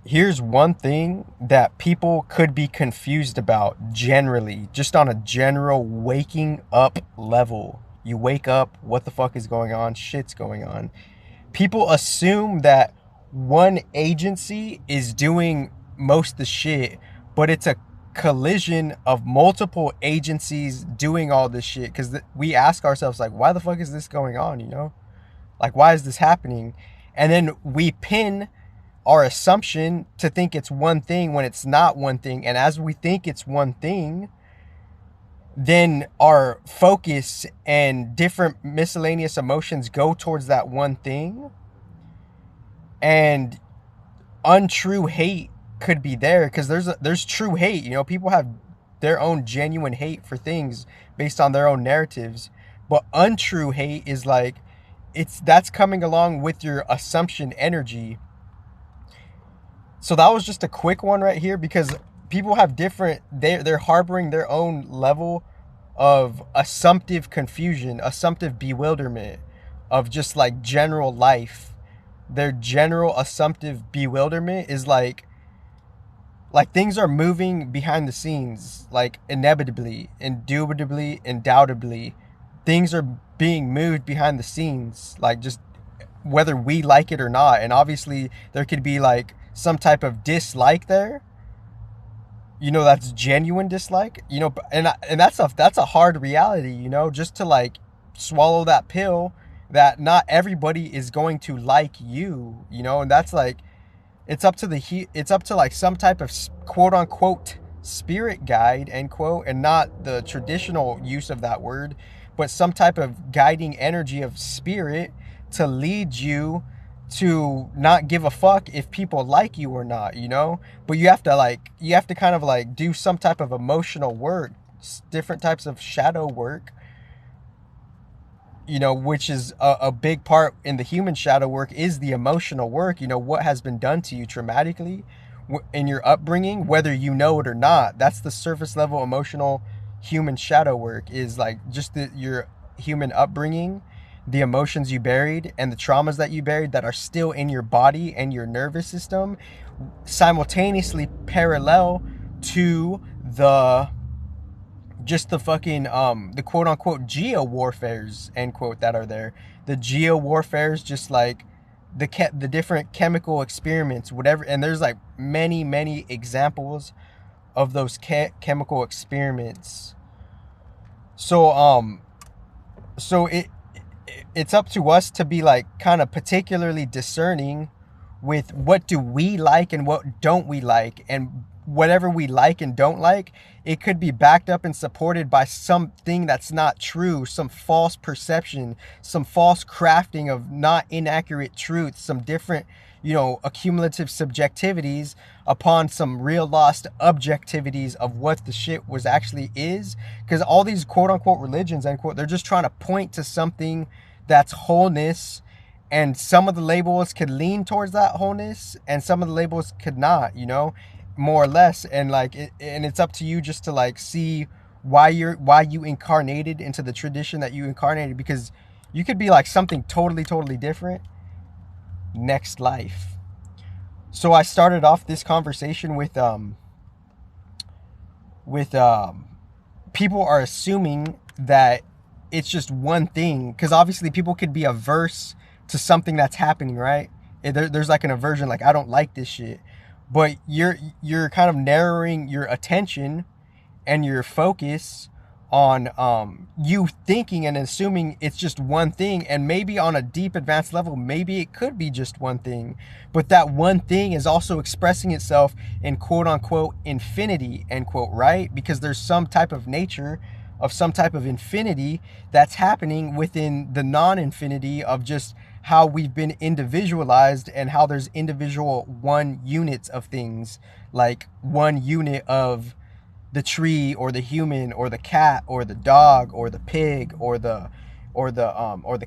Here's one thing that people could be confused about generally, just on a general waking up level. You wake up, what the fuck is going on? Shit's going on. People assume that one agency is doing most of the shit, but it's a collision of multiple agencies doing all this shit. Because we ask ourselves, like, why the fuck is this going on, you know? Like, why is this happening? And then we pin our assumption to think it's one thing when it's not one thing. And as we think it's one thing, then our focus and different miscellaneous emotions go towards that one thing. And untrue hate could be there, because there's true hate. You know, people have their own genuine hate for things based on their own narratives. But untrue hate is like, that's coming along with your assumption energy. So that was just a quick one right here, because people have different, they're harboring their own level of assumptive confusion, assumptive bewilderment of just like general life. Their general assumptive bewilderment is like things are moving behind the scenes, like inevitably, indubitably, undoubtedly. Things are being moved behind the scenes, like just whether we like it or not. And obviously there could be like some type of dislike there, you know, that's genuine dislike, you know, and that's a hard reality, you know, just to like swallow that pill that not everybody is going to like you, you know. And that's like, it's up to like some type of quote unquote spirit guide, end quote, and not the traditional use of that word, but some type of guiding energy of spirit to lead you to not give a fuck if people like you or not, you know. But you have to kind of like do some type of emotional work, different types of shadow work, you know, which is a big part in the human shadow work is the emotional work. You know, what has been done to you traumatically in your upbringing, whether you know it or not. That's the surface level emotional human shadow work, is like just your human upbringing, the emotions you buried and the traumas that you buried that are still in your body and your nervous system, simultaneously parallel to the fucking the quote unquote geo warfares, end quote, that are there. The geo warfares, just like the different chemical experiments, whatever. And there's like many examples of those chemical experiments. So it's up to us to be like kind of particularly discerning with what do we like and what don't we like. And whatever we like and don't like, it could be backed up and supported by something that's not true, some false perception, some false crafting of not inaccurate truth, some different, you know, accumulative subjectivities upon some real lost objectivities of what the shit was actually is. Because all these quote unquote religions, end quote, they're just trying to point to something that's wholeness, and some of the labels could lean towards that wholeness and some of the labels could not, you know, more or less. And like and it's up to you just to like see why you incarnated into the tradition that you incarnated, because you could be like something totally different next life. So I started off this conversation with people are assuming that it's just one thing, because obviously people could be averse to something that's happening, right? There's like an aversion, like I don't like this shit, but you're kind of narrowing your attention and your focus on you thinking and assuming it's just one thing. And maybe on a deep advanced level, maybe it could be just one thing, but that one thing is also expressing itself in quote unquote infinity, end quote, right? Because there's some type of nature of some type of infinity that's happening within the non-infinity of just how we've been individualized, and how there's individual one units of things, like one unit of the tree or the human or the cat or the dog or the pig or the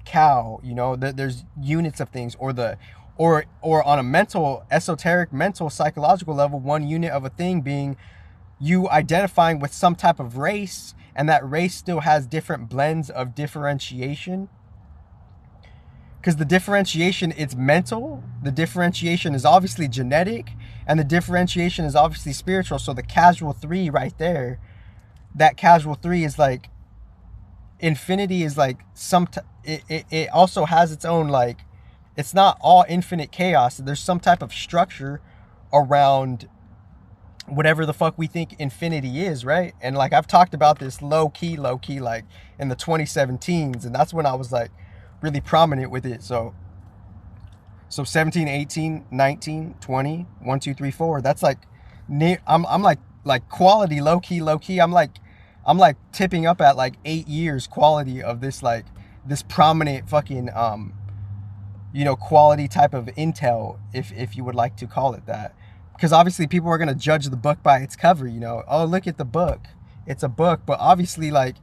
cow, you know. There's units of things, or on a mental, esoteric, mental, psychological level, one unit of a thing being you identifying with some type of race, and that race still has different blends of differentiation. Because the differentiation, it's mental. The differentiation is obviously genetic, And the differentiation is obviously spiritual. So the casual 3 right there, that casual 3 is like, infinity is like it also has its own, like, it's not all infinite chaos. There's some type of structure around whatever the fuck we think infinity is, right? And like I've talked about this low key like in the 2017s, and that's when I was like really prominent with it. So 17, 18, 19, 20, 1, 2, 3, 4. That's like I'm like quality low key. I'm like tipping up at like 8 years quality of this, like this prominent fucking you know, quality type of intel, if you would like to call it that. Because obviously people are going to judge the book by its cover, you know. Oh, look at the book. It's a book. But obviously, like,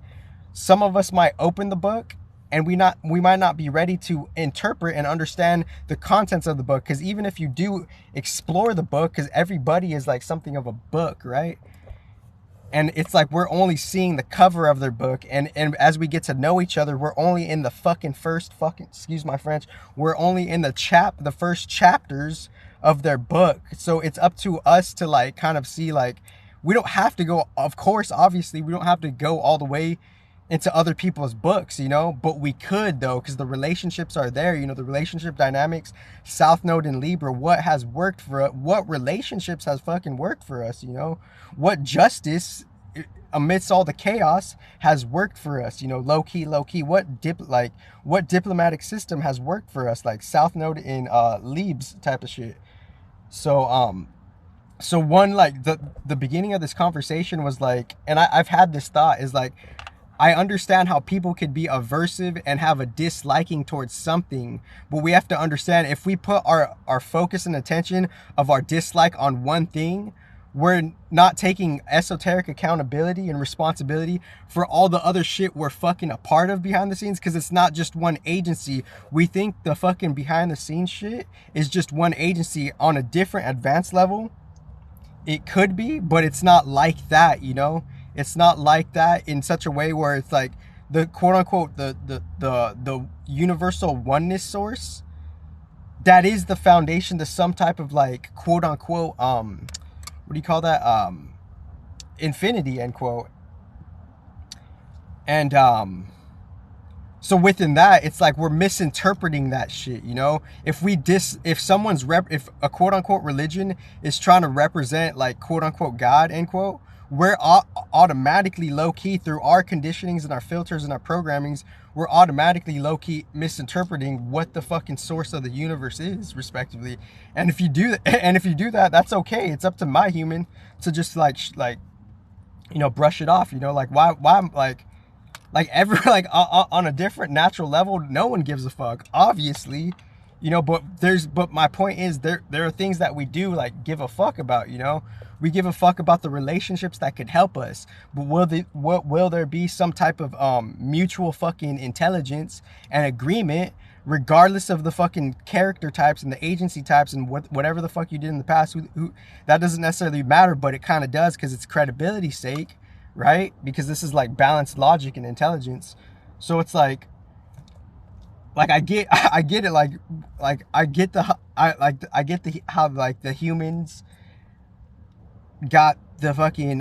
some of us might open the book and we might not be ready to interpret and understand the contents of the book. Because even if you do explore the book, because everybody is like something of a book, right? And it's like we're only seeing the cover of their book, and as we get to know each other, we're only in the first excuse my French, we're only in the first chapters of their book. So it's up to us to like kind of see, like, we don't have to go, of course, obviously we don't have to go all the way into other people's books, you know, but we could though, because the relationships are there, you know, the relationship dynamics, South Node in Libra, what has worked for us, what relationships has fucking worked for us, you know, what justice amidst all the chaos has worked for us, you know, low key, what diplomatic system has worked for us, like South Node in Libs type of shit. So so one, like the beginning of this conversation was like, and I've had this thought, is like, I understand how people could be aversive and have a disliking towards something, but we have to understand, if we put our focus and attention of our dislike on one thing, we're not taking esoteric accountability and responsibility for all the other shit we're fucking a part of behind the scenes, because it's not just one agency. We think the fucking behind the scenes shit is just one agency on a different advanced level. It could be, but it's not like that, you know? It's not like that in such a way where it's like the quote unquote the universal oneness source that is the foundation to some type of like quote unquote what do you call that, infinity, end quote. And so within that, it's like we're misinterpreting that shit, you know. If if a quote unquote religion is trying to represent like quote unquote God, end quote, we're automatically low-key, through our conditionings and our filters and our programmings, we're automatically low-key misinterpreting what the fucking source of the universe is, respectively. And if you do that, that's okay. It's up to my human to just like you know, brush it off, you know. Like why I'm like on a different natural level, no one gives a fuck, obviously, you know. But my point is, there are things that we do like give a fuck about, you know. We give a fuck about the relationships that could help us, but will there be some type of mutual fucking intelligence and agreement, regardless of the fucking character types and the agency types and whatever the fuck you did in the past? Who that doesn't necessarily matter, but it kind of does, because it's credibility's sake, right? Because this is like balanced logic and intelligence. So it's like I get it, I get how like the humans got the fucking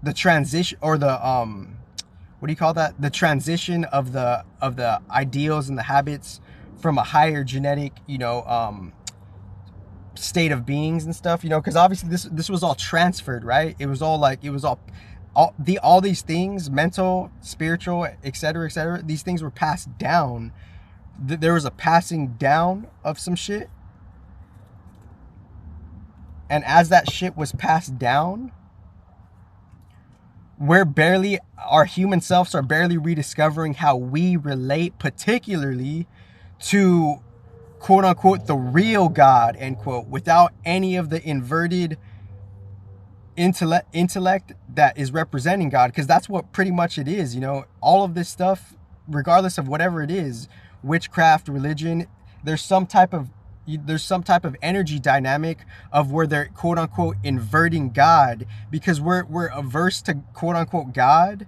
the transition, or the what do you call that, the transition of the ideals and the habits from a higher genetic, you know, state of beings and stuff, you know, because obviously this was all transferred, right? It was all all these things, mental, spiritual, etc., these things were passed down. There was a passing down of some shit. And as that shit was passed down, our human selves are barely rediscovering how we relate, particularly to quote unquote the real God, end quote, without any of the inverted intellect that is representing God. Because that's what pretty much it is, you know. All of this stuff, regardless of whatever it is, witchcraft, religion, there's some type of energy dynamic of where they're quote unquote inverting God, because we're averse to quote unquote God.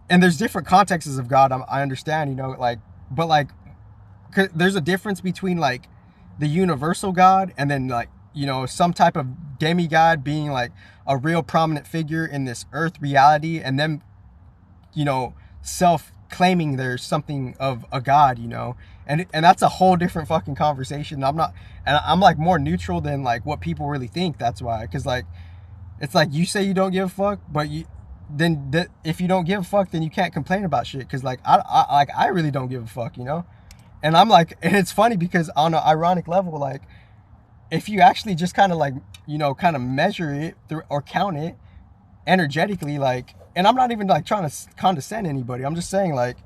And there's different contexts of God, I understand, you know, like, but like, there's a difference between like the universal God, and then like, you know, some type of demigod being like a real prominent figure in this earth reality, and then, you know, self claiming there's something of a god, you know, and that's a whole different fucking conversation. I'm like more neutral than like what people really think. That's why, because like, it's like you say you don't give a fuck, but if you don't give a fuck, then you can't complain about shit. Because like I really don't give a fuck, you know. And I'm like, and it's funny because on an ironic level, like, if you actually just kind of like, you know, kind of measure it through or count it energetically, like, and I'm not even like trying to condescend anybody. I'm just saying like,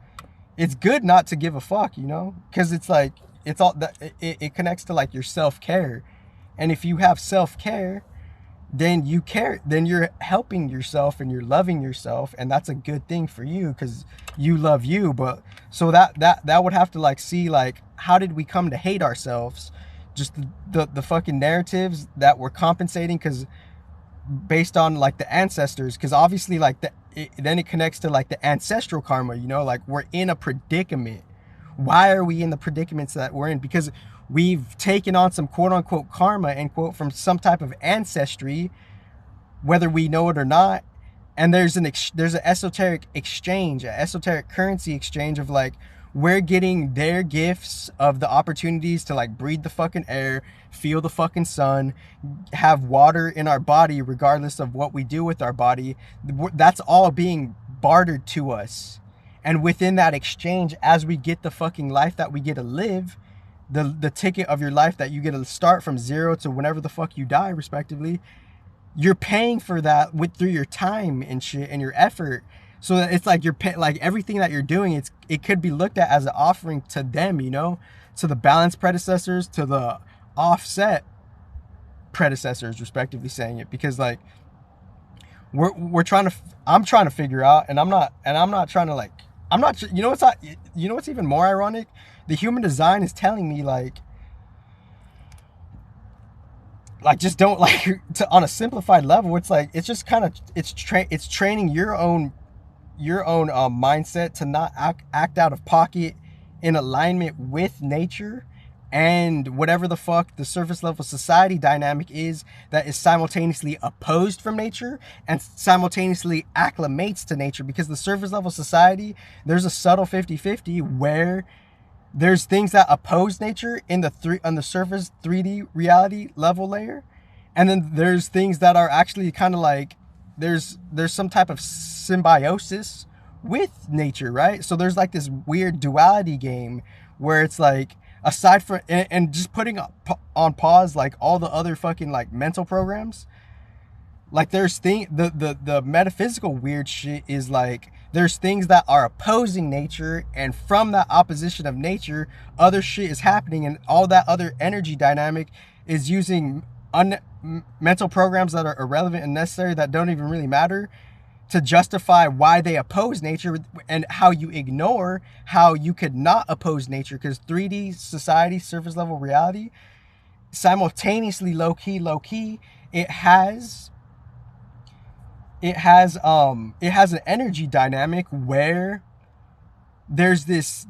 it's good not to give a fuck, you know, because it's like, it's all that it connects to like your self-care. And if you have self-care, then you care, then you're helping yourself and you're loving yourself, and that's a good thing for you because you love you. But so that would have to like see like, how did we come to hate ourselves? Just the fucking narratives that we're compensating because based on like the ancestors, because obviously like then it connects to like the ancestral karma, you know, like we're in a predicament. Why are we in the predicaments that we're in? Because we've taken on some quote unquote karma, end quote, from some type of ancestry, whether we know it or not. And there's an esoteric exchange, an esoteric currency exchange of like, we're getting their gifts of the opportunities to like breathe the fucking air, feel the fucking sun, have water in our body, regardless of what we do with our body. That's all being bartered to us. And within that exchange, as we get the fucking life that we get to live, the ticket of your life that you get to start from 0 to whenever the fuck you die, respectively, you're paying for that through your time and shit and your effort. So it's like you're like everything that you're doing, it could be looked at as an offering to them, you know, to the balanced predecessors, to the offset predecessors, respectively, saying it, because like we're trying to, I'm trying to figure out, and I'm not trying to like, I'm not, you know what's even more ironic? The human design is telling me like just don't like on a simplified level. It's like, it's just kind of, it's training your own mindset to not act out of pocket, in alignment with nature and whatever the fuck the surface level society dynamic is that is simultaneously opposed from nature and simultaneously acclimates to nature. Because the surface level society, there's a subtle 50-50 where there's things that oppose nature on the surface 3D reality level layer, and then there's things that are actually kind of like, there's some type of symbiosis with nature, right? So there's like this weird duality game where it's like, aside from and just putting on pause like all the other fucking like mental programs, like there's the metaphysical weird shit is like, there's things that are opposing nature, and from that opposition of nature, other shit is happening, and all that other energy dynamic is using mental programs that are irrelevant and necessary, that don't even really matter, to justify why they oppose nature, and how you ignore how you could not oppose nature. Because 3D society, surface level reality, simultaneously low key, it has an energy dynamic where there's this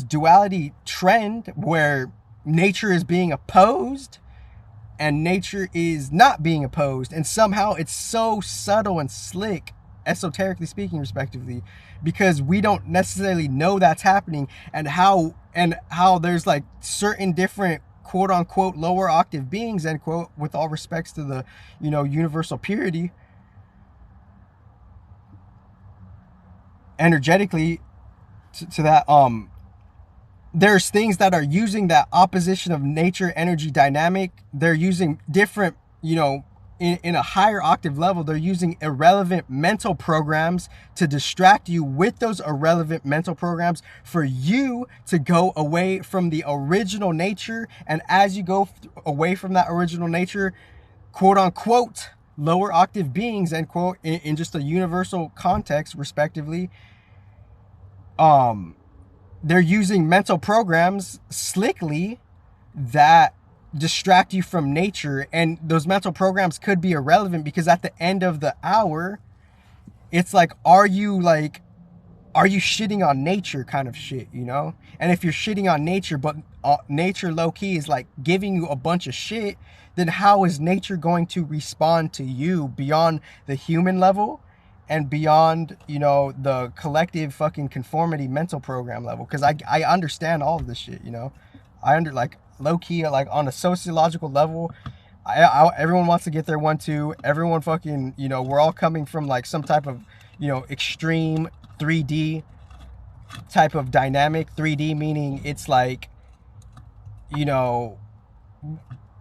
duality trend where nature is being opposed and nature is not being opposed, and somehow it's so subtle and slick, esoterically speaking, respectively, because we don't necessarily know that's happening, and how there's like certain different quote unquote lower octave beings, end quote, with all respects to the, you know, universal purity energetically to that, there's things that are using that opposition of nature energy dynamic. They're using different, you know, in a higher octave level, they're using irrelevant mental programs to distract you with those irrelevant mental programs for you to go away from the original nature. And as you go away from that original nature, quote unquote, lower octave beings, end quote, in just a universal context, respectively, they're using mental programs slickly that distract you from nature. And those mental programs could be irrelevant, because at the end of the hour, it's like, are you shitting on nature kind of shit, you know? And if you're shitting on nature, but nature low key is like giving you a bunch of shit, then how is nature going to respond to you beyond the human level and beyond, you know, the collective fucking conformity mental program level? Because I understand all of this shit, you know. Like low key, like on a sociological level, everyone wants to get their 1-2. Everyone fucking, you know, we're all coming from like some type of, you know, extreme 3D type of dynamic. 3D meaning it's like, you know,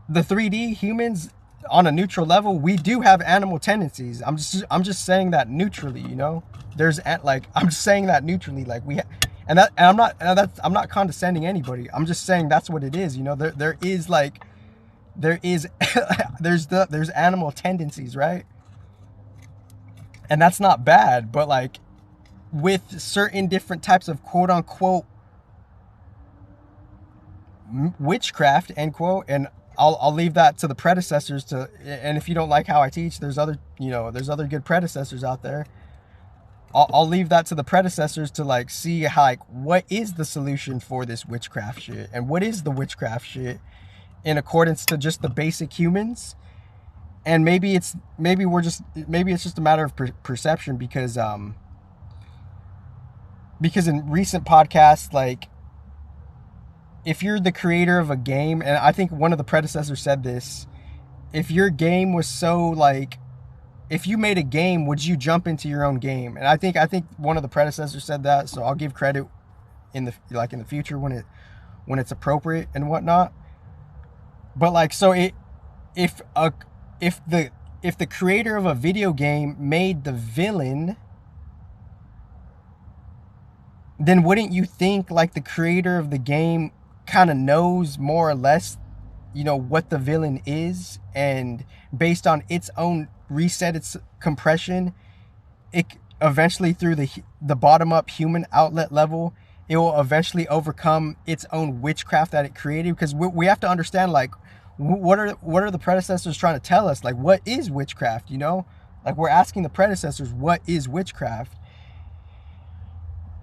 the 3D humans on a neutral level, we do have animal tendencies. I'm just saying that neutrally, you know. There's like, I'm just saying that neutrally, like and I'm not condescending anybody. I'm just saying that's what it is, you know. There is like, there's animal tendencies, right? And that's not bad, but like with certain different types of quote unquote witchcraft, end quote, and I'll leave that to the predecessors to, and if you don't like how I teach, there's other, you know, there's other good predecessors out there. I'll leave that to the predecessors to like see how, like, what is the solution for this witchcraft shit, and what is the witchcraft shit in accordance to just the basic humans. And maybe it's just a matter of perception, because in recent podcasts, like, if you're the creator of a game, and I think one of the predecessors said this, if your game was so like, if you made a game, would you jump into your own game? And I think one of the predecessors said that, so I'll give credit in the future when it's appropriate and whatnot. But like, so if the creator of a video game made the villain, then wouldn't you think like the creator of the game kind of knows more or less, you know, what the villain is, and based on its own reset, its compression, it eventually through the bottom up human outlet level, it will eventually overcome its own witchcraft that it created? Because we have to understand, like, what are the predecessors trying to tell us? Like, what is witchcraft, you know? Like, we're asking the predecessors, what is witchcraft?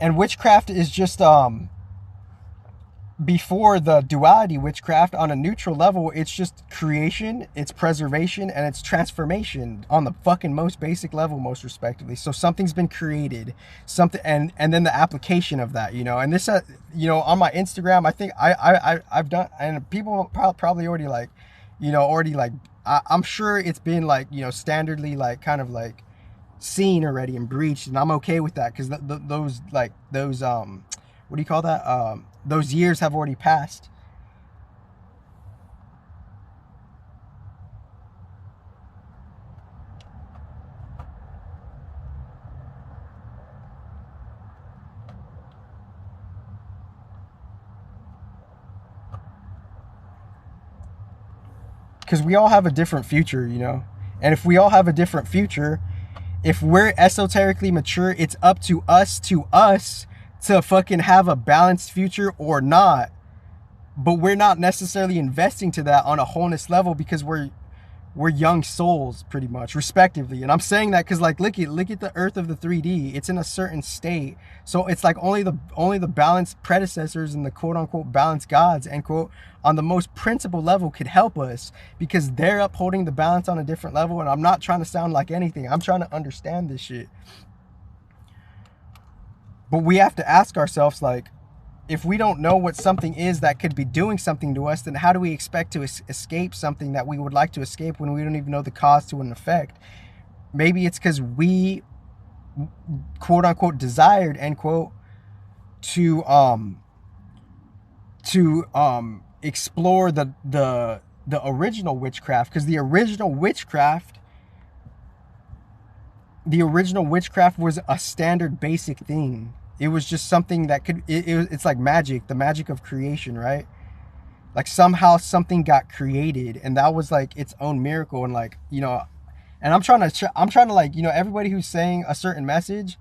And witchcraft is just before the duality witchcraft, on a neutral level, it's just creation, it's preservation, and it's transformation on the fucking most basic level, most respectively. So something's been created, something, and then the application of that, you know. And this, you know, on my Instagram, I think I've done, and people probably already like, you know, I'm sure it's been like, you know, standardly like kind of like seen already and breached, and I'm okay with that, because those what do you call that? Those years have already passed. Because we all have a different future, you know. And if we all have a different future, if we're esoterically mature, it's up to us to fucking have a balanced future or not. But we're not necessarily investing to that on a wholeness level, because we're young souls, pretty much, respectively. And I'm saying that because, like, look at the earth of the 3D. It's in a certain state. So it's like only the balanced predecessors and the quote unquote balanced gods, end quote, on the most principle level could help us, because they're upholding the balance on a different level. And I'm not trying to sound like anything. I'm trying to understand this shit. But we have to ask ourselves, like, if we don't know what something is that could be doing something to us, then how do we expect to escape something that we would like to escape when we don't even know the cause to an effect? Maybe it's because we, quote unquote, desired, end quote, to explore the original witchcraft, because the original witchcraft was a standard basic thing. It was just something that could, it's like magic, the magic of creation, right? Like somehow something got created, and that was like its own miracle. And like, you know, and I'm trying to like, you know, everybody who's saying a certain message,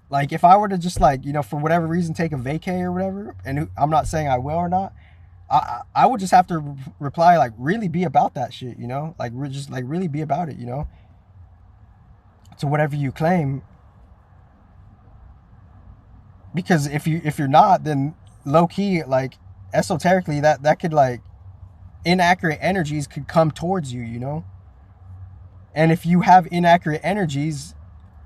like if I were to just like, you know, for whatever reason, take a vacay or whatever, and I'm not saying I will or not, I would just have to reply like, really be about that shit, you know, like just like really be about it, you know, to whatever you claim. Because if you're not, then low key, like, esoterically, that could like, inaccurate energies could come towards you, you know? And if you have inaccurate energies,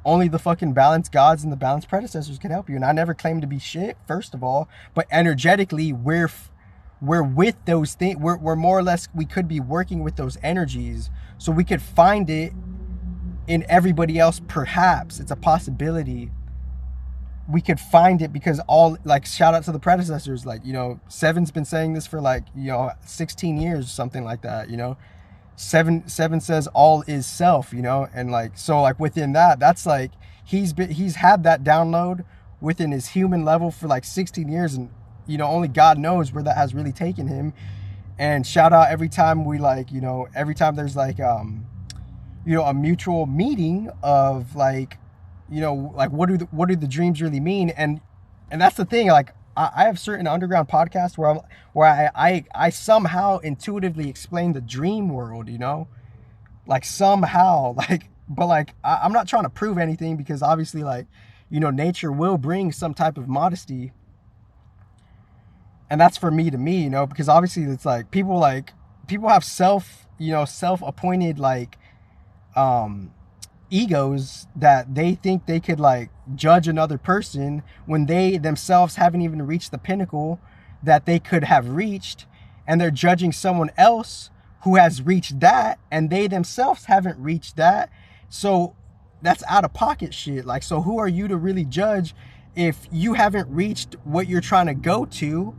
only the fucking balanced gods and the balanced predecessors can help you. And I never claim to be shit, first of all, but energetically, we're with those things. We're more or less, we could be working with those energies, so we could find it in everybody else. Perhaps it's a possibility we could find it, because all, like, shout out to the predecessors, like, you know, Seven's been saying this for like, you know, 16 years, something like that, you know. Seven says all is self, you know, and like, so like within that, that's like, he's had that download within his human level for like 16 years, and you know, only God knows where that has really taken him. And shout out every time we, like, you know, every time there's like you know, a mutual meeting of like, you know, like, what do the dreams really mean? And that's the thing, like, I have certain underground podcasts where I somehow intuitively explain the dream world, you know, like somehow, like, but like, I'm not trying to prove anything, because obviously, like, you know, nature will bring some type of modesty, and that's for me to me, you know, because obviously it's like people have self-appointed like egos that they think they could like judge another person when they themselves haven't even reached the pinnacle that they could have reached, and they're judging someone else who has reached that, and they themselves haven't reached that. So that's out of pocket shit. Like, so who are you to really judge if you haven't reached what you're trying to go to?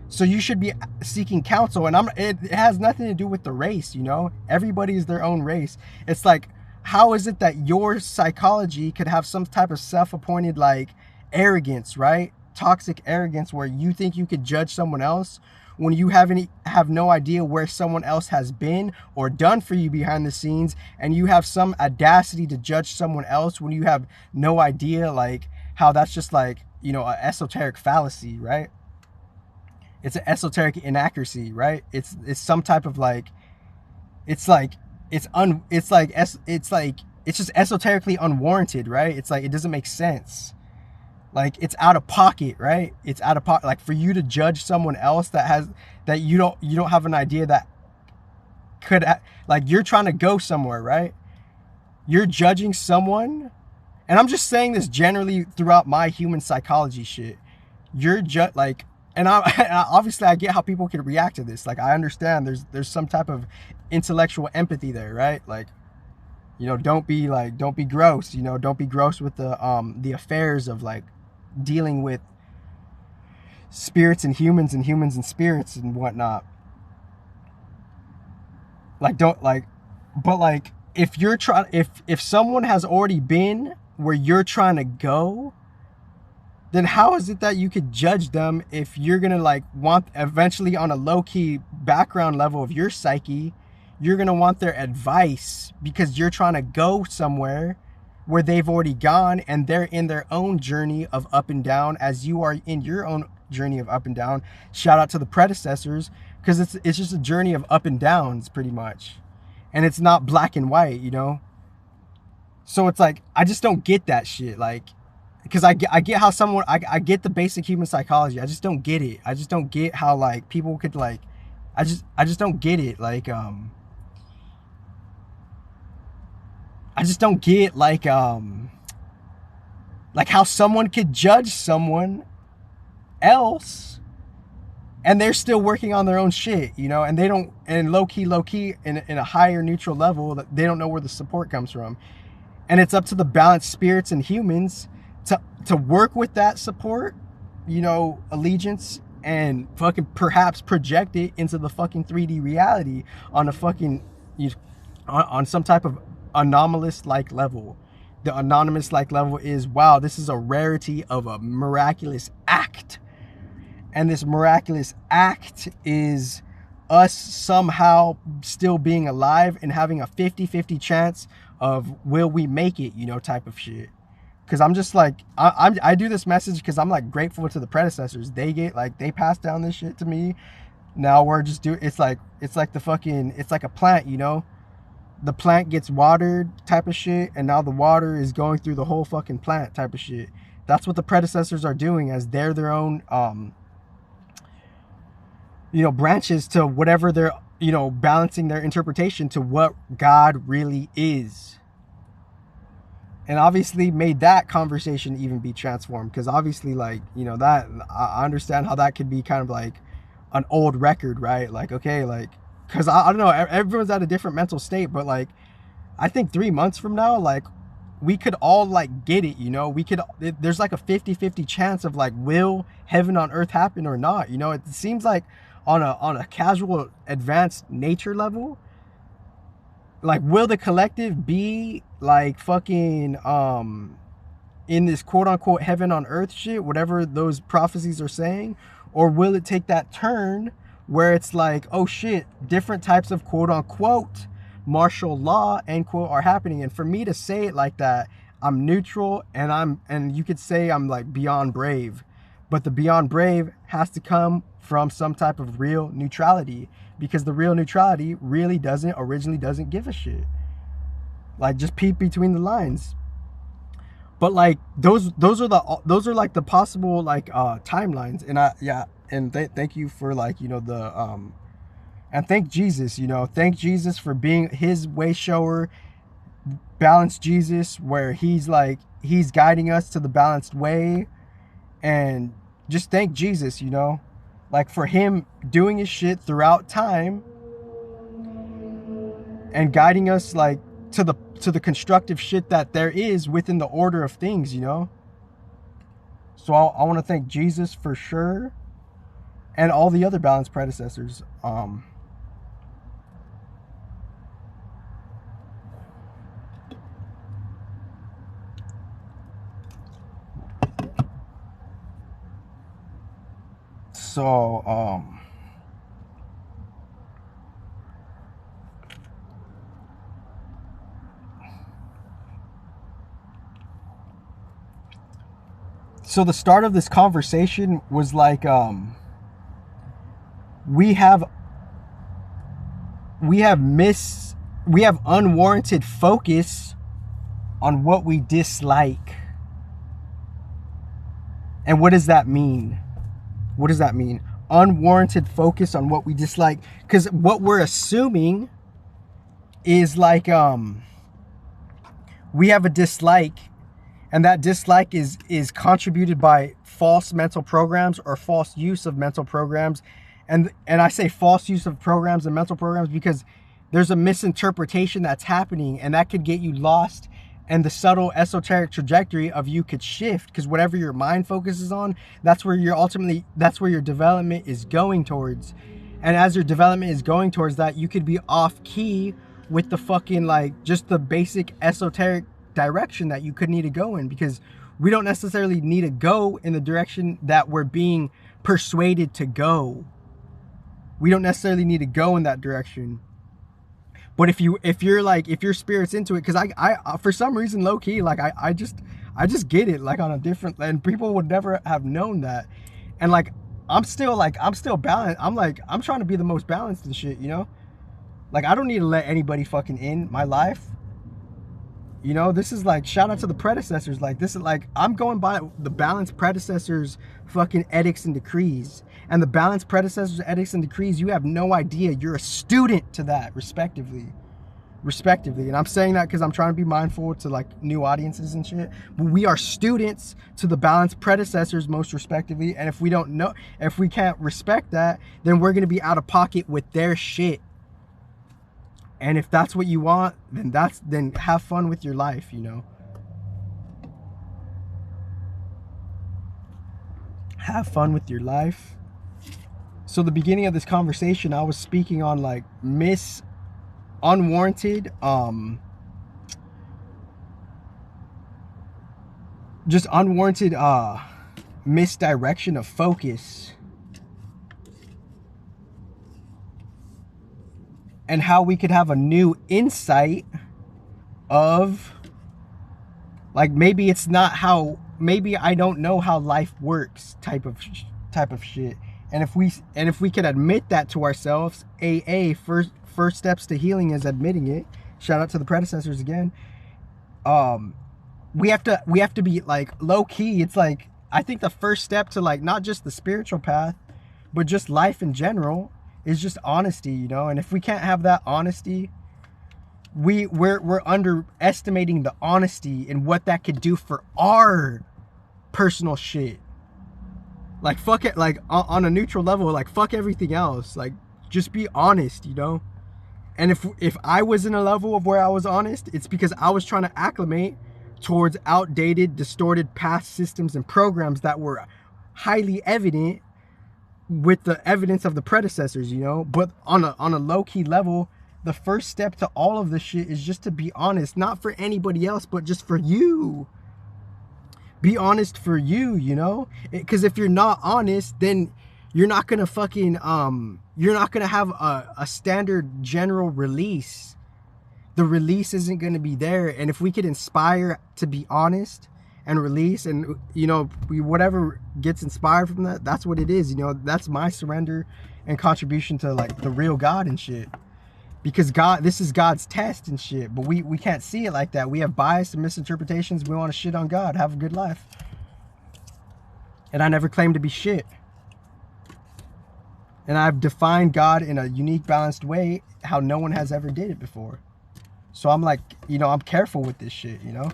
So you should be seeking counsel. And it has nothing to do with the race, you know. Everybody is their own race. It's like, how is it that your psychology could have some type of self-appointed like arrogance, right? Toxic arrogance, where you think you could judge someone else when you have no idea where someone else has been or done for you behind the scenes, and you have some audacity to judge someone else when you have no idea, like, how that's just like, you know, an esoteric fallacy, right? It's an esoteric inaccuracy, right? It's some type of like, it's just esoterically unwarranted, right? It's like, it doesn't make sense. Like, it's out of pocket, right? It's out of pocket. Like, for you to judge someone else that you don't have an idea that could, like, you're trying to go somewhere, right? You're judging someone, and I'm just saying this generally throughout my human psychology shit. You're just like, and obviously I get how people can react to this. Like, I understand there's some type of intellectual empathy there, right? Like, you know, don't be gross, you know, don't be gross with the affairs of like dealing with spirits and humans and spirits and whatnot. Like, don't like, but like, if you're trying, if someone has already been where you're trying to go, then how is it that you could judge them if you're gonna like want, eventually on a low-key background level of your psyche, you're gonna want their advice because you're trying to go somewhere where they've already gone, and they're in their own journey of up and down as you are in your own journey of up and down. Shout out to the predecessors, because it's just a journey of up and downs pretty much, and it's not black and white, you know. So it's like, I just don't get that shit, like, because I get how someone, I get the basic human psychology. I just don't get it. I just don't get how like people could like, I just don't get it. Like, I just don't get like how someone could judge someone else and they're still working on their own shit, you know, and they don't, and low key in a higher neutral level, that they don't know where the support comes from. And it's up to the balanced spirits and humans to work with that support, you know, allegiance, and fucking perhaps project it into the fucking 3D reality on a fucking, on some type of anomalous like level. The anonymous like level is, wow, this is a rarity of a miraculous act. And this miraculous act is us somehow still being alive and having a 50-50 chance of will we make it, you know, type of shit. Because I'm just like, I do this message because I'm like grateful to the predecessors. They passed down this shit to me. Now we're just doing, it's like the fucking, it's like a plant, you know. The plant gets watered type of shit, and now the water is going through the whole fucking plant type of shit. That's what the predecessors are doing, as they're their own branches to whatever they're, balancing their interpretation to what God really is. And obviously made that conversation even be transformed, because obviously, like, that, I understand how that could be kind of like an old record, right? Like, okay, like, because I don't know, everyone's at a different mental state, but like, I think 3 months from now, like, we could all like get it, there's like a 50-50 chance of like, will heaven on earth happen or not? It seems like on a casual advanced nature level, like, will the collective be like fucking in this quote unquote heaven on earth shit, whatever those prophecies are saying? Or will it take that turn where it's like, oh shit, different types of quote unquote martial law end quote are happening? And for me to say it like that, I'm neutral, and you could say I'm like beyond brave, but the beyond brave has to come from some type of real neutrality, because the real neutrality really originally doesn't give a shit. Like, just peep between the lines. But like, those are like the possible like timelines. And thank you for like, and thank Jesus, thank Jesus for being his way shower, balanced Jesus, where he's guiding us to the balanced way. And just thank Jesus, like, for him doing his shit throughout time and guiding us like to the constructive shit that there is within the order of things, So I want to thank Jesus for sure, and all the other balanced predecessors. So the start of this conversation was like, we have unwarranted focus on what we dislike. And what does that mean? What does that mean? Unwarranted focus on what we dislike. Because what we're assuming is like, we have a dislike, and that dislike is contributed by false mental programs or false use of mental programs. And I say false use of programs and mental programs because there's a misinterpretation that's happening, and that could get you lost, and the subtle esoteric trajectory of you could shift, because whatever your mind focuses on, that's where your development is going towards. And as your development is going towards that, you could be off key with the fucking, like, just the basic esoteric direction that you could need to go in, because we don't necessarily need to go in the direction that we're being persuaded to go. We don't necessarily need to go in that direction. But if your spirit's into it, because I for some reason, low key, like, I just get it, like, on a different, and people would never have known that. And like, I'm still balanced. I'm trying to be the most balanced and shit, like, I don't need to let anybody fucking in my life. This is like, shout out to the predecessors. Like, this is like, I'm going by the balanced predecessors fucking edicts and decrees. And the balanced predecessors edicts and decrees, you have no idea. You're a student to that, respectively. And I'm saying that because I'm trying to be mindful to like new audiences and shit. But we are students to the balanced predecessors, most respectively. And if we can't respect that, then we're going to be out of pocket with their shit. And if that's what you want, then have fun with your life, Have fun with your life. So the beginning of this conversation, I was speaking on like unwarranted, just unwarranted misdirection of focus. And how we could have a new insight of, like, maybe I don't know how life works type of shit. And if we could admit that to ourselves, first steps to healing is admitting it. Shout out to the predecessors again. We have to be like low key. It's like, I think the first step to like not just the spiritual path, but just life in general is just honesty, you know. And if we can't have that honesty, we're underestimating the honesty and what that could do for our personal shit. Like, fuck it, like on a neutral level, like fuck everything else. Like, just be honest, you know. And if I was in a level of where I was honest, it's because I was trying to acclimate towards outdated, distorted past systems and programs that were highly evident with the evidence of the predecessors, you know. But on a low-key level, the first step to all of this shit is just to be honest, not for anybody else, but just for you. Be honest for you, you know? Because if you're not honest, then you're not gonna fucking you're not gonna have a standard general release. The release isn't gonna be there. And if we could inspire to be honest and release, and you know, whatever gets inspired from that, that's what it is, you know. That's my surrender and contribution to like the real God and shit. Because God, this is God's test and shit, but we can't see it like that. We have bias and misinterpretations. We want to shit on God, have a good life. And I never claimed to be shit. And I've defined God in a unique, balanced way, how no one has ever did it before. So I'm like, you know, I'm careful with this shit, you know?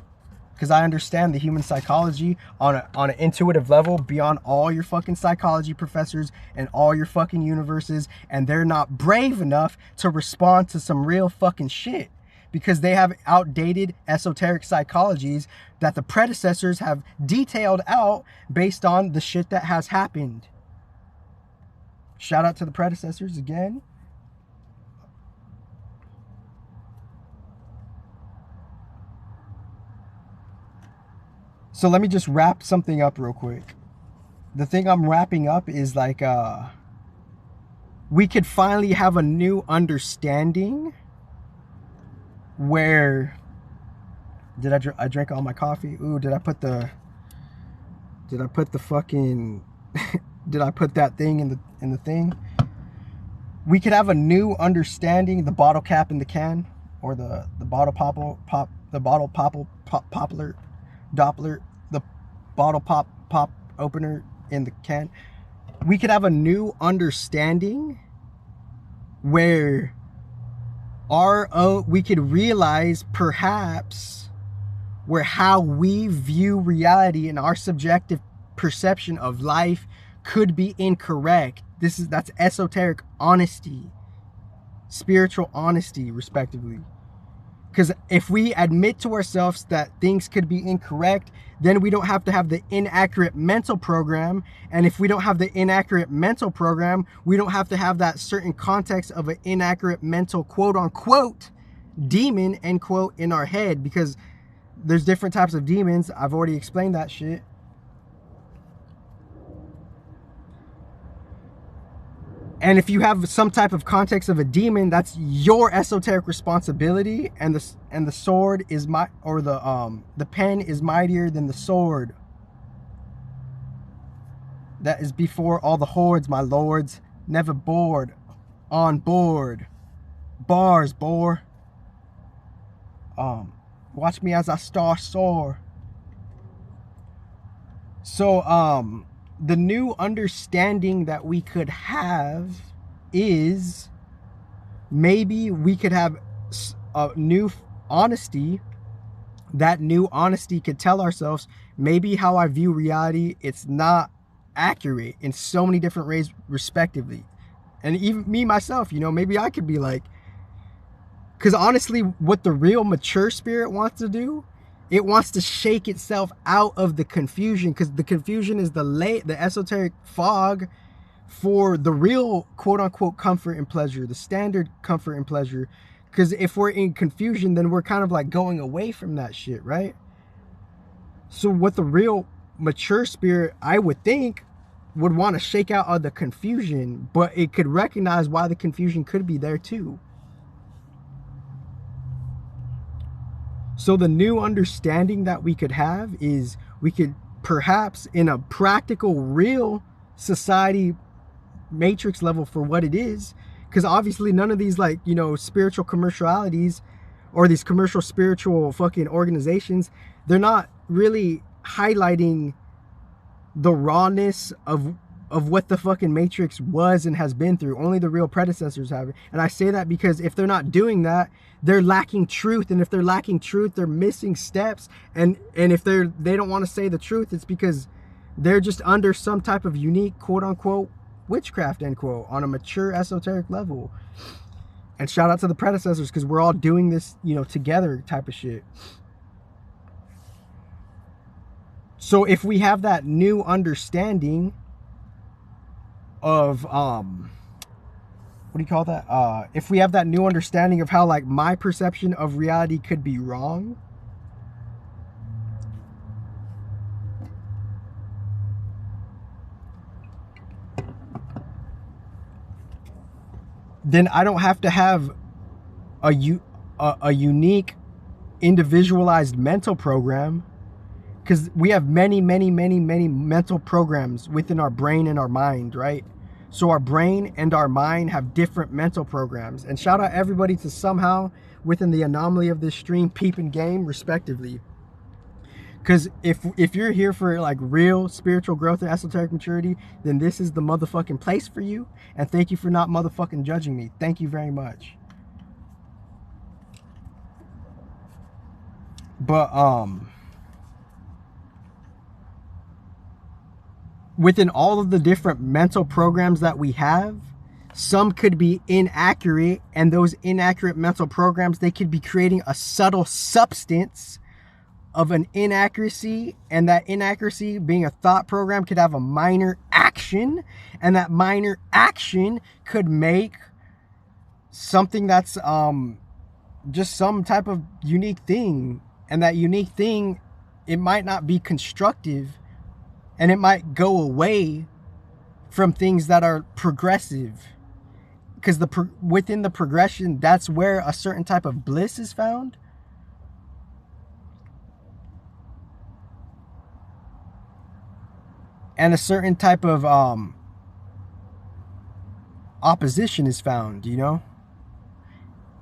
Because I understand the human psychology on an intuitive level beyond all your fucking psychology professors and all your fucking universes. And they're not brave enough to respond to some real fucking shit. Because they have outdated esoteric psychologies that the predecessors have detailed out based on the shit that has happened. Shout out to the predecessors again. So let me just wrap something up real quick. The thing I'm wrapping up is like, we could finally have a new understanding where, I drank all my coffee. Ooh, did I put the fucking, did I put that thing in the thing? We could have a new understanding, the bottle cap in the can, or the bottle popple, the bottle poplar, Doppler, the bottle pop opener in the can. We could have a new understanding where we could realize perhaps where how we view reality and our subjective perception of life could be incorrect. That's esoteric honesty, spiritual honesty, respectively. Because if we admit to ourselves that things could be incorrect, then we don't have to have the inaccurate mental program. And if we don't have the inaccurate mental program, we don't have to have that certain context of an inaccurate mental quote unquote demon, end quote, in our head. Because there's different types of demons. I've already explained that shit. And if you have some type of context of a demon, that's your esoteric responsibility. And the sword is the pen is mightier than the sword. That is before all the hordes, my lords. Never bored, on board. Bars, bore. Watch me as I soar. So, the new understanding that we could have is maybe we could have a new honesty. That new honesty could tell ourselves, maybe how I view reality, it's not accurate in so many different ways, respectively. And even me, myself, you know, maybe I could be like, because honestly, what the real mature spirit wants to do, it wants to shake itself out of the confusion, because the confusion is the esoteric fog for the real quote-unquote comfort and pleasure, the standard comfort and pleasure. Because if we're in confusion, then we're kind of like going away from that shit, right? So what the real mature spirit, I would think, would want to shake out of the confusion, but it could recognize why the confusion could be there too. So the new understanding that we could have is we could perhaps in a practical, real society matrix level for what it is, because obviously none of these, like, you know, spiritual commercialities or these commercial spiritual fucking organizations, they're not really highlighting the rawness of of what the fucking Matrix was and has been through. Only the real predecessors have it. And I say that because if they're not doing that, they're lacking truth. And if they're lacking truth, they're missing steps. And if they don't want to say the truth, it's because they're just under some type of unique, quote unquote, witchcraft, end quote, on a mature esoteric level. And shout out to the predecessors, because we're all doing this, you know, together type of shit. So if we have that new understanding of what do you call that, if we have that new understanding of how, like, my perception of reality could be wrong, then I don't have to have a unique individualized mental program, because we have many mental programs within our brain and our mind, right? So our brain and our mind have different mental programs. And shout out everybody to somehow, within the anomaly of this stream, peep and game, respectively. Because if you're here for, like, real spiritual growth and esoteric maturity, then this is the motherfucking place for you. And thank you for not motherfucking judging me. Thank you very much. But within all of the different mental programs that we have, some could be inaccurate, and those inaccurate mental programs, they could be creating a subtle substance of an inaccuracy, and that inaccuracy, being a thought program, could have a minor action, and that minor action could make something that's just some type of unique thing. And that unique thing, it might not be constructive, and it might go away from things that are progressive, because within the progression, that's where a certain type of bliss is found. And a certain type of opposition is found, you know?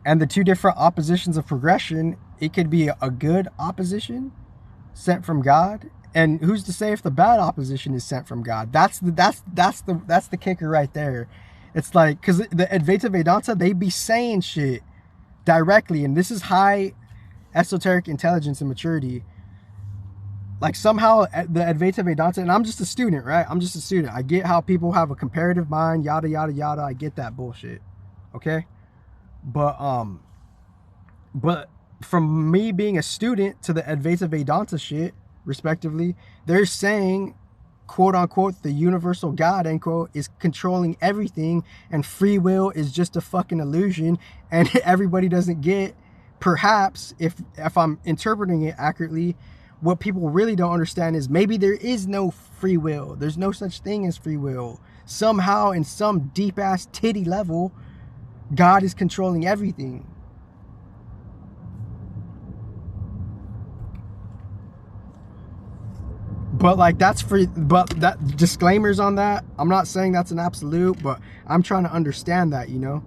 And the two different oppositions of progression, it could be a good opposition sent from God, and who's to say if the bad opposition is sent from God? That's the kicker right there. It's like, because the Advaita Vedanta, they be saying shit directly, and this is high esoteric intelligence and maturity. Like, somehow the Advaita Vedanta, and I'm just a student, right? I'm just a student. I get how people have a comparative mind, yada, yada, yada. I get that bullshit. Okay? But from me being a student to the Advaita Vedanta shit, respectively, they're saying, quote unquote, the universal God, end quote, is controlling everything, and free will is just a fucking illusion, and everybody doesn't get, perhaps, if I'm interpreting it accurately, what people really don't understand is maybe there is no free will. There's no such thing as free will. Somehow, in some deep-ass titty level, God is controlling everything. But, like, that disclaimers on that. I'm not saying that's an absolute, but I'm trying to understand that, you know?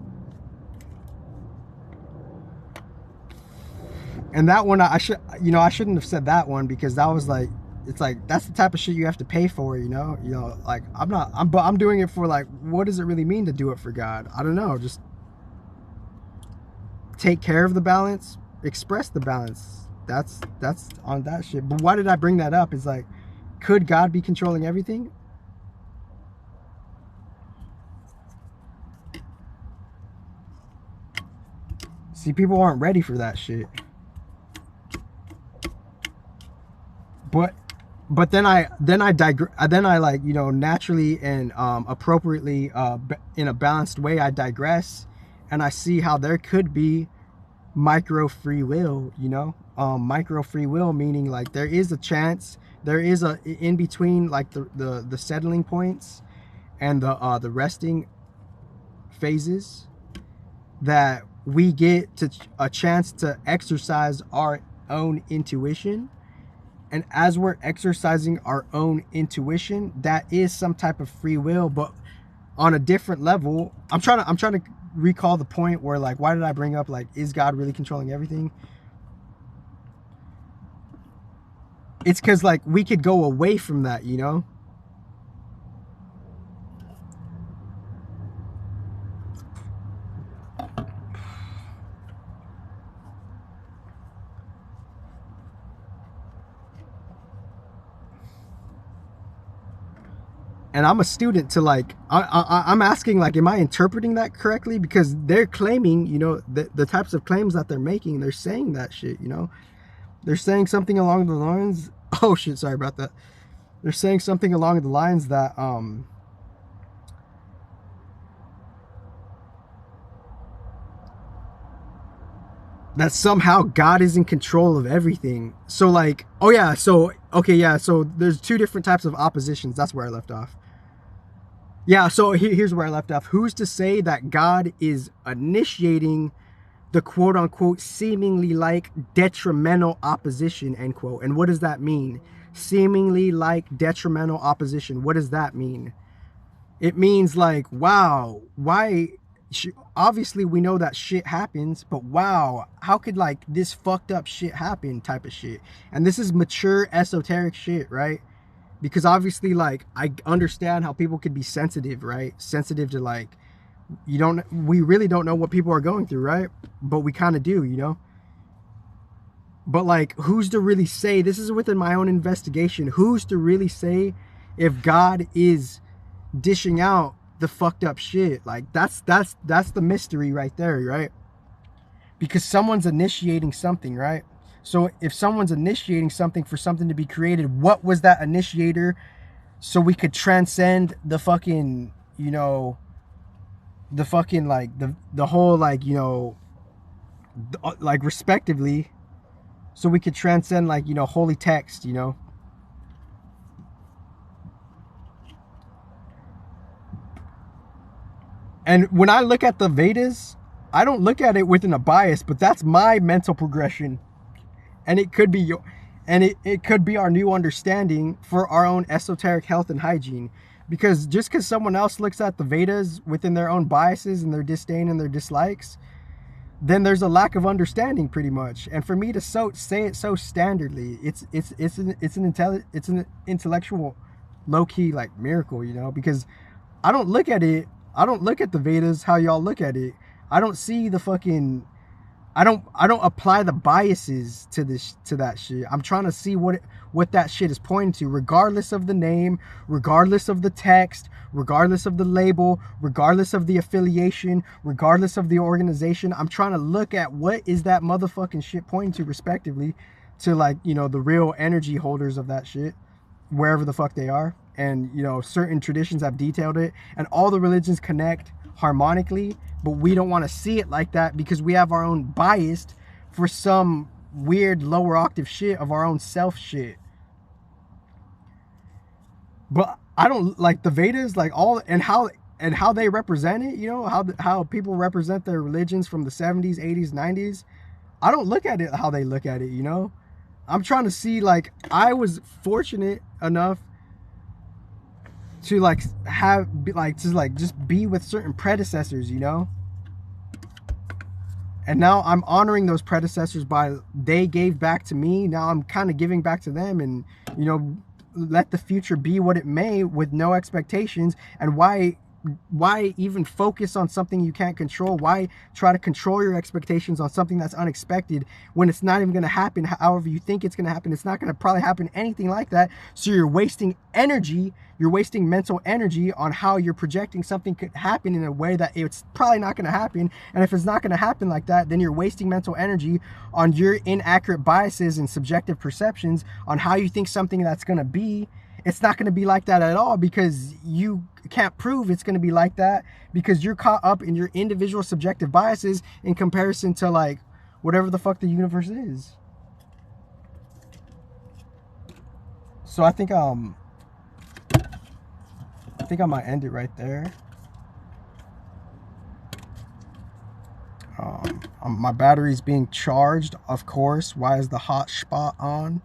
And that one, I shouldn't have said that one, because that was like, it's like, that's the type of shit you have to pay for, you know? Like, I'm doing it for, like, what does it really mean to do it for God? I don't know, just take care of the balance, express the balance. That's on that shit. But why did I bring that up? It's like, could God be controlling everything? See, people aren't ready for that shit. But then I like, you know, naturally and appropriately in a balanced way, I digress, and I see how there could be micro free will, you know? Micro free will meaning, like, there is a chance, there is a in between, like, the settling points and the resting phases, that we get a chance to exercise our own intuition. And as we're exercising our own intuition, that is some type of free will, but on a different level. I'm trying to recall the point where, like, why did I bring up, like, is God really controlling everything? It's because, like, we could go away from that, you know? And I'm a student to like, I'm asking like, am I interpreting that correctly? Because they're claiming, you know, the types of claims that they're making, they're saying that shit, you know, they're saying something along the lines, oh shit, sorry about that. They're saying something along the lines that, that somehow God is in control of everything. So like, oh yeah, so, okay, yeah, so there's two different types of oppositions. That's where I left off. Yeah, so here's where I left off. Who's to say that God is initiating the quote-unquote seemingly like detrimental opposition, end quote? And what does that mean? Seemingly like detrimental opposition. What does that mean? It means like, wow, why... Obviously we know that shit happens, but wow, how could like this fucked up shit happen type of shit? And this is mature esoteric shit, right? Because obviously, like, I understand how people could be sensitive, right? Sensitive to like, we really don't know what people are going through, right? But we kind of do, you know? But like, who's to really say, this is within my own investigation, who's to really say if God is dishing out the fucked up shit? Like, that's the mystery right there, right? Because someone's initiating something, right? So if someone's initiating something for something to be created, what was that initiator so we could transcend the fucking, you know, the fucking like the whole like, you know, like respectively, so we could transcend like, you know, holy text, you know? And when I look at the Vedas, I don't look at it within a bias, but that's my mental progression. And it could be it could be our new understanding for our own esoteric health and hygiene. Because just because someone else looks at the Vedas within their own biases and their disdain and their dislikes, then there's a lack of understanding pretty much. And for me to say it so standardly, it's an intellectual low-key like miracle, you know, because I don't look at the Vedas how y'all look at it. I don't see the fucking, I don't apply the biases to that shit. I'm trying to see what that shit is pointing to, regardless of the name, regardless of the text, regardless of the label, regardless of the affiliation, regardless of the organization. I'm trying to look at what is that motherfucking shit pointing to, respectively, to like, you know, the real energy holders of that shit, wherever the fuck they are. And, you know, certain traditions have detailed it, and all the religions connect harmonically, but we don't want to see it like that because we have our own bias for some weird lower octave shit of our own self shit. But I don't like the Vedas, like all, and how they represent it, you know, how people represent their religions from the 70s, 80s, 90s. I don't look at it how they look at it, you know. I'm trying to see, like, I was fortunate enough to like just be with certain predecessors, you know, and now I'm honoring those predecessors by they gave back to me. Now I'm kind of giving back to them, and, you know, let the future be what it may with no expectations. And why even focus on something you can't control? Why try to control your expectations on something that's unexpected when it's not even going to happen however you think it's going to happen? It's not going to probably happen anything like that. So you're wasting energy, you're wasting mental energy on how you're projecting something could happen in a way that it's probably not going to happen. And if it's not going to happen like that, then you're wasting mental energy on your inaccurate biases and subjective perceptions on how you think something that's going to be. It's not going to be like that at all, because you can't prove it's going to be like that, because you're caught up in your individual subjective biases in comparison to like whatever the fuck the universe is. So I think I might end it right there. My battery's being charged, of course. Why is the hotspot on?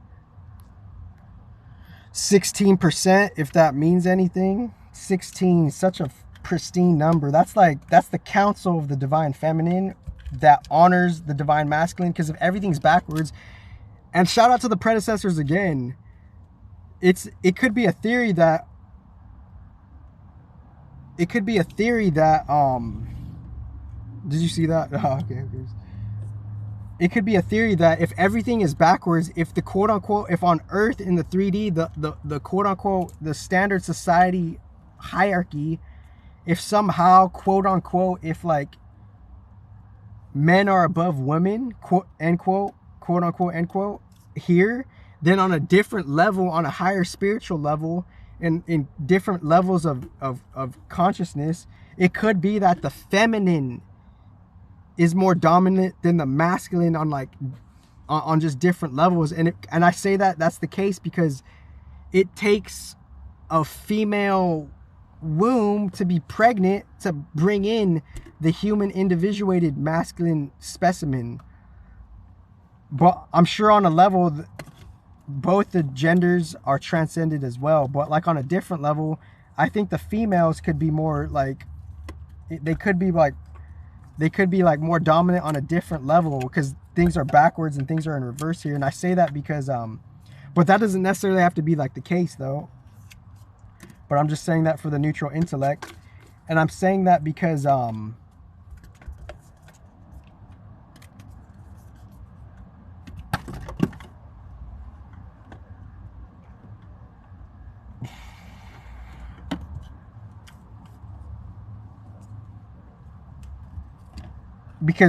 16%, if that means anything. 16, such a pristine number. That's the council of the divine feminine that honors the divine masculine, because if everything's backwards. And shout out to the predecessors again. It could be a theory that did you see that? Oh, okay. It could be a theory that if everything is backwards, if the if on Earth in the 3D, the quote unquote, the standard society hierarchy, if somehow, quote unquote, if like men are above women, quote unquote, end quote, here, then on a different level, on a higher spiritual level, in different levels of consciousness, it could be that the feminine is more dominant than the masculine on like on just different levels. And I say that that's the case because it takes a female womb to be pregnant to bring in the human individuated masculine specimen. But I'm sure on a level both the genders are transcended as well, but like on a different level, I think the females could be more like they could be like more dominant on a different level because things are backwards and things are in reverse here. And I say that because but that doesn't necessarily have to be like the case though. But I'm just saying that for the neutral intellect. And I'm saying that because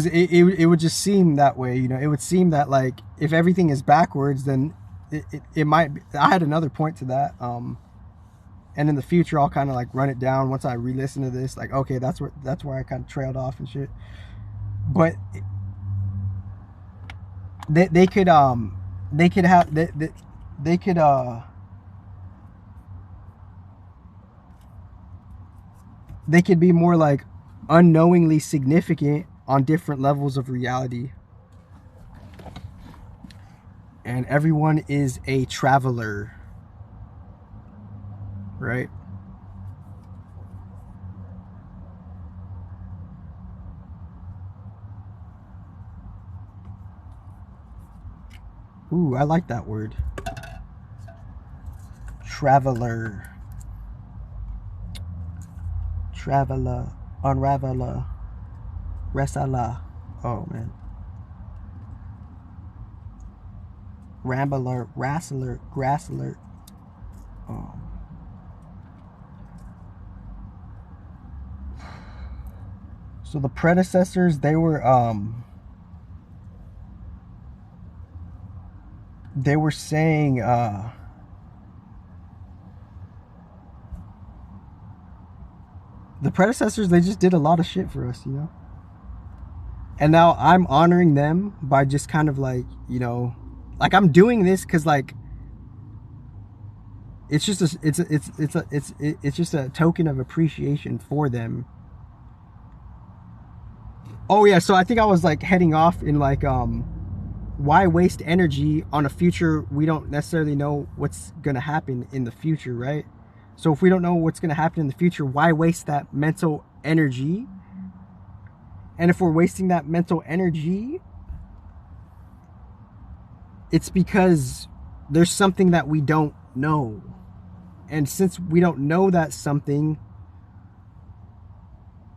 it would just seem that way, you know. It would seem that like if everything is backwards, then it might be. I had another point to that, and in the future I'll kind of like run it down once I re-listen to this, like okay, that's where I kind of trailed off and shit. But they could be more like unknowingly significant on different levels of reality. And everyone is a traveler, right? Ooh, I like that word. Traveler. Traveler. Unraveler. Resala. Oh man. Rambler, Wrestler, Grassler. Oh. So the predecessors, they were saying the predecessors, they just did a lot of shit for us, you know. And now I'm honoring them by just kind of like, you know, like I'm doing this because like it's just a token of appreciation for them. Oh yeah, so I think I was like heading off in like why waste energy on a future we don't necessarily know what's gonna happen in the future, right? So if we don't know what's gonna happen in the future, why waste that mental energy? And if we're wasting that mental energy, it's because there's something that we don't know. And since we don't know that something,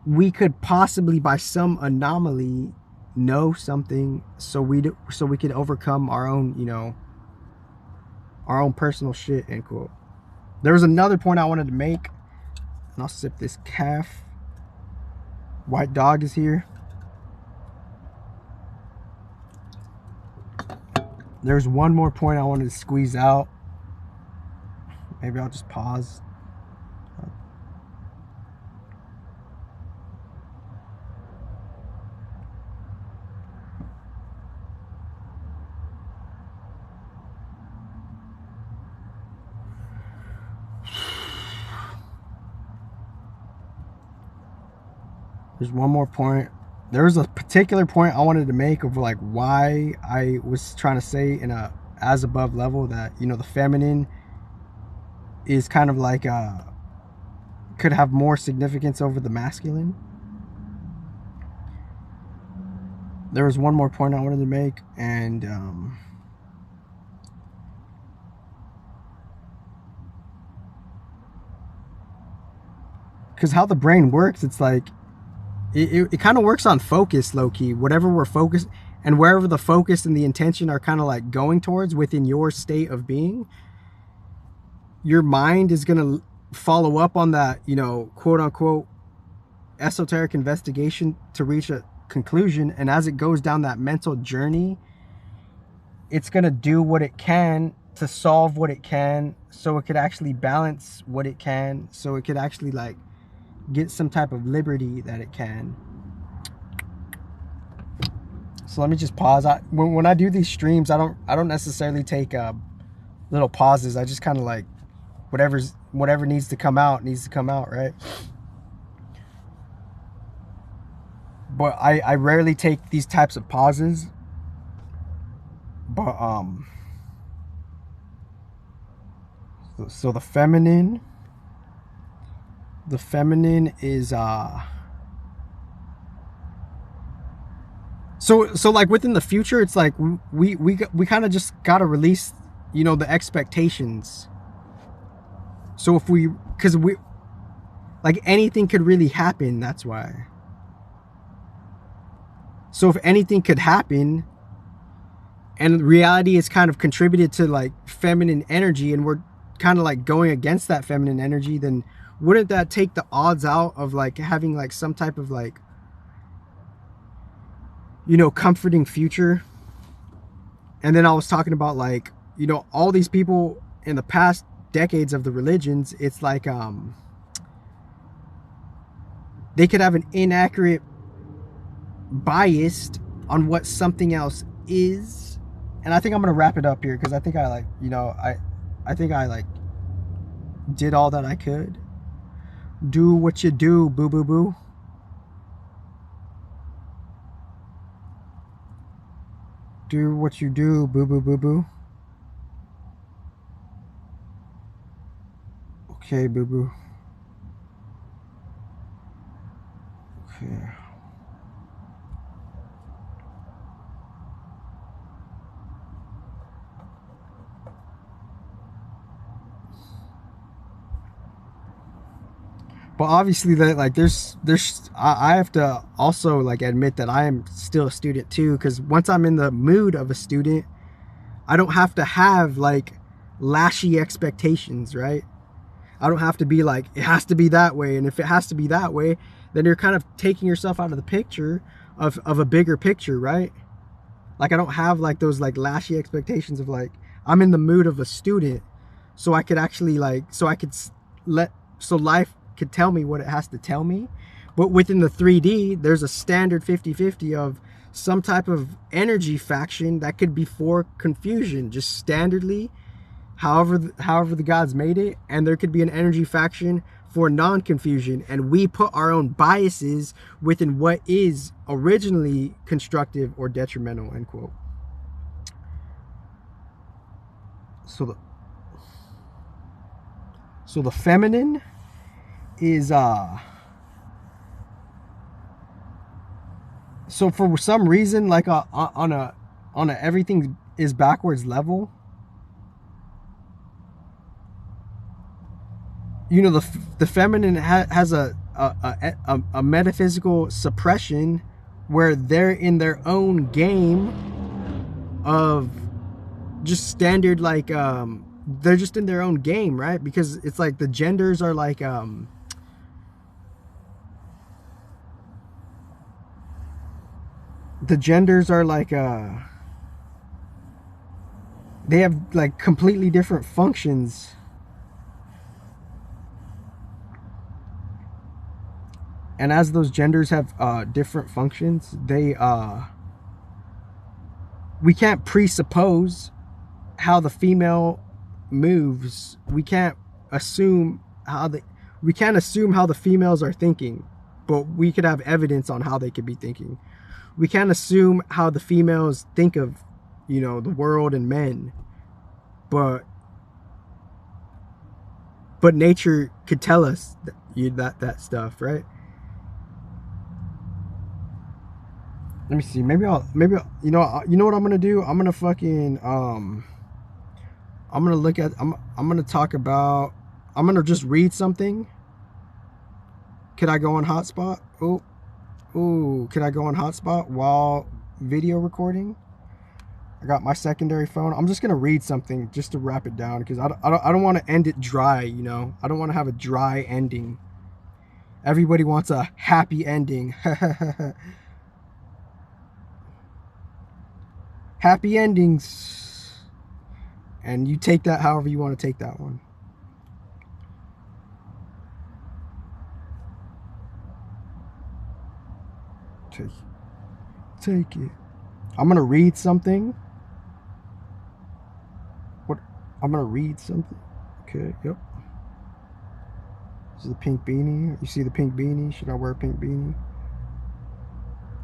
we could possibly by some anomaly know something so we could overcome our own, you know, our own personal shit, end quote. There was another point I wanted to make, and I'll sip this calf. White dog is here. There's one more point I wanted to squeeze out. Maybe I'll just pause. There's one more point. There was a particular point I wanted to make of like why I was trying to say in a as above level that, you know, the feminine is kind of like could have more significance over the masculine. There was one more point I wanted to make, and because how the brain works, it's like it kind of works on focus, low-key. Whatever we're focused, and wherever the focus and the intention are kind of like going towards within your state of being, your mind is gonna follow up on that, you know, quote unquote esoteric investigation to reach a conclusion. And as it goes down that mental journey, it's going to do what it can to solve what it can, so it could actually balance what it can, so it could actually like get some type of liberty that it can. So let me just pause. When I do these streams, I don't necessarily take little pauses. I just kind of like whatever needs to come out, right? But I rarely take these types of pauses. But so the feminine is so like within the future, it's like we kind of just got to release, you know, the expectations. So if because we like anything could really happen, that's why. So if anything could happen, and reality is kind of contributed to like feminine energy, and we're kind of like going against that feminine energy, then wouldn't that take the odds out of like having like some type of like, you know, comforting future? And then I was talking about like, you know, all these people in the past decades of the religions, it's like they could have an inaccurate bias on what something else is. And I think I'm gonna wrap it up here, because I think I like, you know, I think I like did all that I could. Do what you do, boo boo boo. Do what you do, boo boo boo boo. Okay, boo boo. Okay. But obviously that like I have to also like admit that I am still a student too, because once I'm in the mood of a student, I don't have to have like lashy expectations, right? I don't have to be like, it has to be that way. And if it has to be that way, then you're kind of taking yourself out of the picture of a bigger picture, right? Like I don't have like those like lashy expectations of like, I'm in the mood of a student, so I could actually like, so life could tell me what it has to tell me. But within the 3D, there's a standard 50-50 of some type of energy faction that could be for confusion, just standardly, however the gods made it. And there could be an energy faction for non-confusion, and we put our own biases within what is originally constructive or detrimental, end quote. So the feminine is so for some reason, like on a everything is backwards level, you know, the feminine has a metaphysical suppression where they're in their own game of just standard, like they're just in their own game, right? Because it's like the genders are like they have like completely different functions. And as those genders have different functions, we can't presuppose how the female moves. We can't assume how the females are thinking, but we could have evidence on how they could be thinking. We can't assume how the females think of, you know, the world and men, but nature could tell us that stuff, right? Let me see. Maybe I'll you know what I'm gonna do? I'm gonna fucking I'm gonna look at I'm gonna talk about, I'm gonna just read something. Could I go on hotspot? Could I go on hotspot while video recording? I got my secondary phone. I'm just gonna read something just to wrap it down, because I don't want to end it dry, you know. I don't want to have a dry ending. Everybody wants a happy ending. Happy endings. And you take that however you want to take that one. Take it. I'm gonna read something. What? I'm gonna read something. Okay, yep. This is the pink beanie. You see the pink beanie? Should I wear a pink beanie?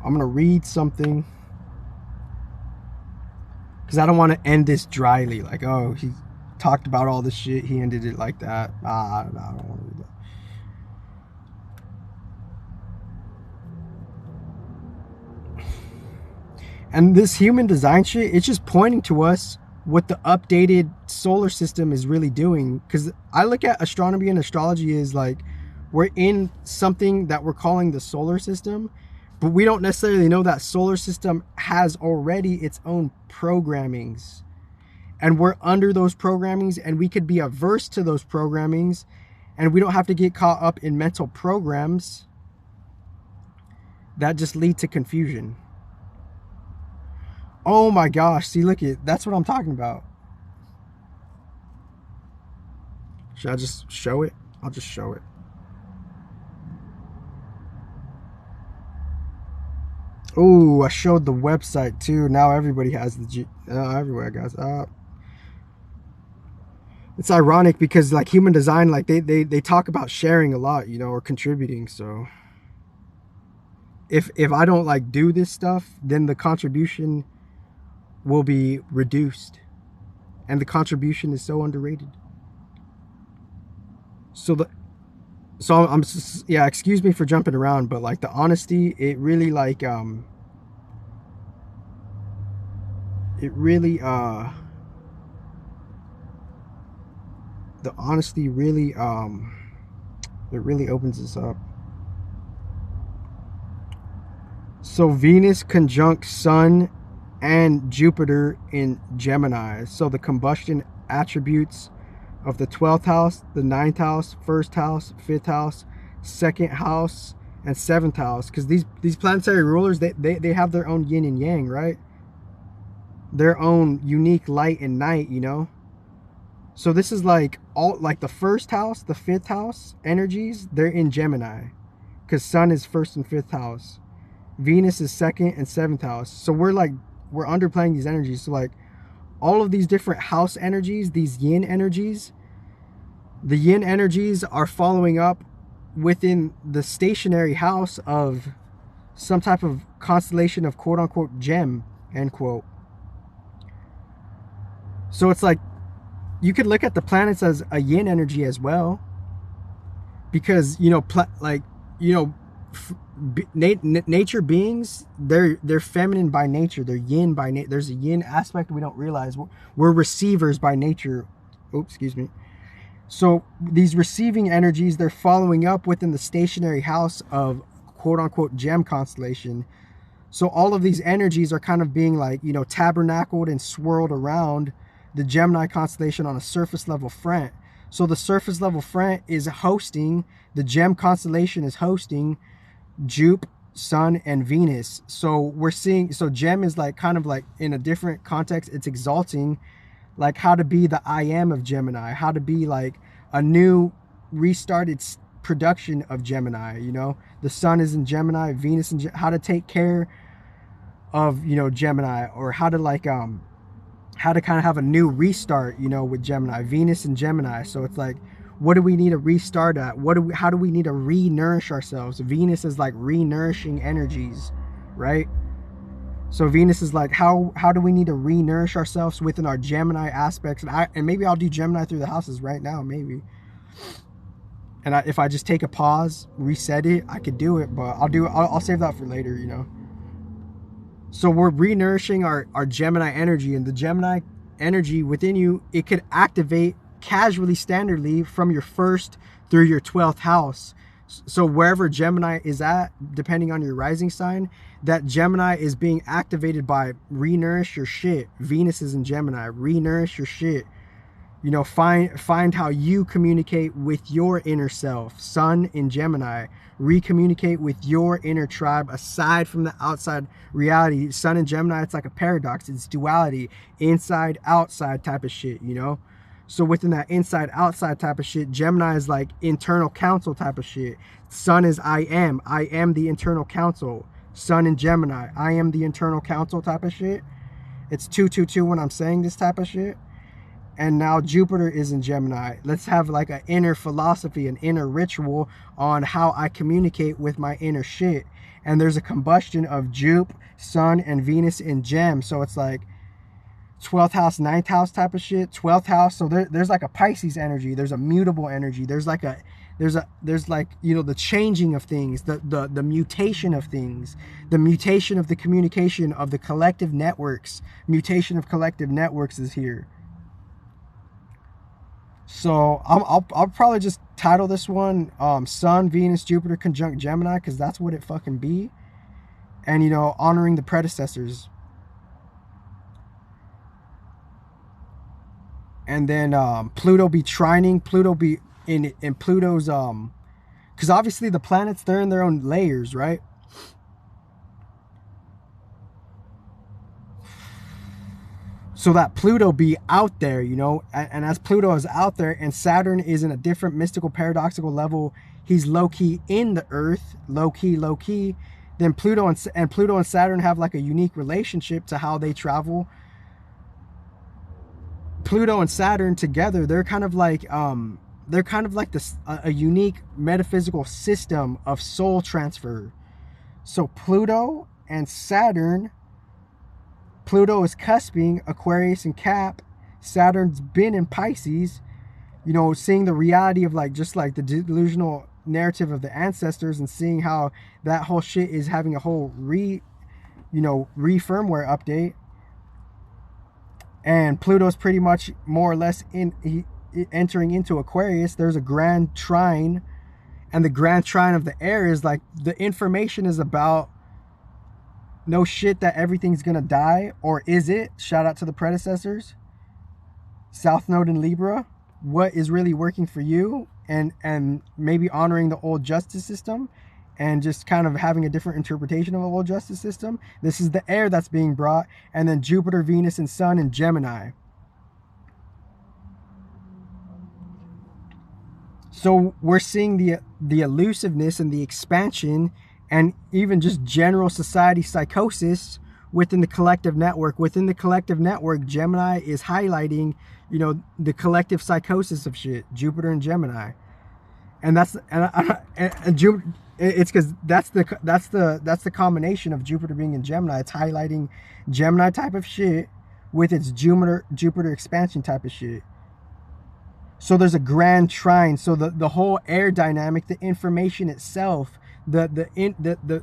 I'm gonna read something, because I don't want to end this dryly. Like, oh, he talked about all this shit, he ended it like that. No, I don't want to read that. And this human design shit, it's just pointing to us what the updated solar system is really doing. Because I look at astronomy and astrology as like, we're in something that we're calling the solar system, but we don't necessarily know that solar system has already its own programmings. And we're under those programmings, and we could be averse to those programmings, and we don't have to get caught up in mental programs that just lead to confusion. Oh my gosh, see, look at, that's what I'm talking about. Should I just show it? I'll just show it. Oh, I showed the website too. Now everybody has the everywhere, guys. It's ironic because like human design, like they talk about sharing a lot, you know, or contributing. So if I don't like do this stuff, then the contribution will be reduced, and the contribution is so underrated. So I'm yeah, excuse me for jumping around, but like the honesty, it really like the honesty really it really opens us up. So Venus conjunct Sun and Jupiter in Gemini. So the combustion attributes of the 12th house, the 9th house, 1st house, 5th house, 2nd house, and 7th house. Because these planetary rulers, they have their own yin and yang, right? Their own unique light and night, you know? So this is like all like the 1st house, the 5th house energies, they're in Gemini. Because Sun is 1st and 5th house. Venus is 2nd and 7th house. So we're underplaying these energies. So like all of these different house energies, these yin energies, the yin energies are following up within the stationary house of some type of constellation of quote unquote gem, end quote. So it's like you could look at the planets as a yin energy as well, because you know, like, you know, nature beings, they're feminine by nature, they're yin by nature. There's a yin aspect we don't realize. We're receivers by nature. Oops, excuse me. So these receiving energies, they're following up within the stationary house of quote unquote gem constellation. So all of these energies are kind of being like, you know, tabernacled and swirled around the Gemini constellation on a surface level front. So the surface level front is hosting, the gem constellation is hosting Jupiter, Sun, and Venus. So we're seeing, so gem is like kind of like in a different context, it's exalting like how to be the I am of Gemini, how to be like a new restarted production of Gemini, you know. The Sun is in Gemini, Venus in how to take care of, you know, Gemini, or how to like how to kind of have a new restart, you know, with Gemini, Venus and Gemini. So it's like, what do we need to restart at? How do we need to re-nourish ourselves? Venus is like re-nourishing energies, right? So Venus is like, how do we need to re-nourish ourselves within our Gemini aspects? And maybe I'll do Gemini through the houses right now, maybe. And if I just take a pause, reset it, I could do it, but I'll save that for later, you know. So we're re-nourishing our Gemini energy, and the Gemini energy within you, it could activate casually, standardly from your 1st through your 12th house. So wherever Gemini is at, depending on your rising sign, that Gemini is being activated by re-nourish your shit. Venus is in Gemini, re-nourish your shit. You know, find how you communicate with your inner self. Sun in Gemini, recommunicate with your inner tribe aside from the outside reality. Sun in Gemini, it's like a paradox. It's duality, inside, outside type of shit, you know? So within that inside, outside type of shit, Gemini is like internal counsel type of shit. Sun is I am the internal counsel. Sun in Gemini, I am the internal counsel type of shit. It's 222 when I'm saying this type of shit. And now Jupiter is in Gemini. Let's have like an inner philosophy, an inner ritual on how I communicate with my inner shit. And there's a combustion of Jupe, Sun, and Venus in Gem. So it's like 12th house, 9th house type of shit. 12th house. So there's like a Pisces energy. There's a mutable energy. There's like, you know, the changing of things, the mutation of things, the mutation of the communication of the collective networks. Mutation of collective networks is here. So I'll probably just title this one Sun, Venus, Jupiter conjunct Gemini, because that's what it fucking be. And, you know, honoring the predecessors. And then Pluto be trining. Pluto be in Pluto's because obviously the planets, they're in their own layers, right? So that Pluto be out there, you know, and as Pluto is out there and Saturn is in a different mystical paradoxical level, he's low-key in the earth, low-key, then Pluto and Saturn have like a unique relationship to how they travel. Pluto and Saturn together, they're kind of like this a unique metaphysical system of soul transfer. So Pluto and Saturn, Pluto is cusping Aquarius and Cap. Saturn's been in Pisces, you know, seeing the reality of like just like the delusional narrative of the ancestors and seeing how that whole shit is having a whole re-firmware update. And Pluto's pretty much more or less entering into Aquarius. There's a grand trine, and the grand trine of the air is like the information is about no shit that everything's gonna die, or is it? Shout out to the predecessors. South Node in Libra, what is really working for you, and maybe honoring the old justice system and just kind of having a different interpretation of the old justice system. This is the air that's being brought. And then Jupiter, Venus, and Sun in Gemini. So we're seeing the elusiveness and the expansion and even just general society psychosis within the collective network. Within the collective network, Gemini is highlighting, you know, the collective psychosis of shit. Jupiter and Gemini. And that's Jupiter. It's because that's the combination of Jupiter being in Gemini. It's highlighting Gemini type of shit with its Jupiter expansion type of shit. So there's a grand trine. So the whole air dynamic, the information itself, the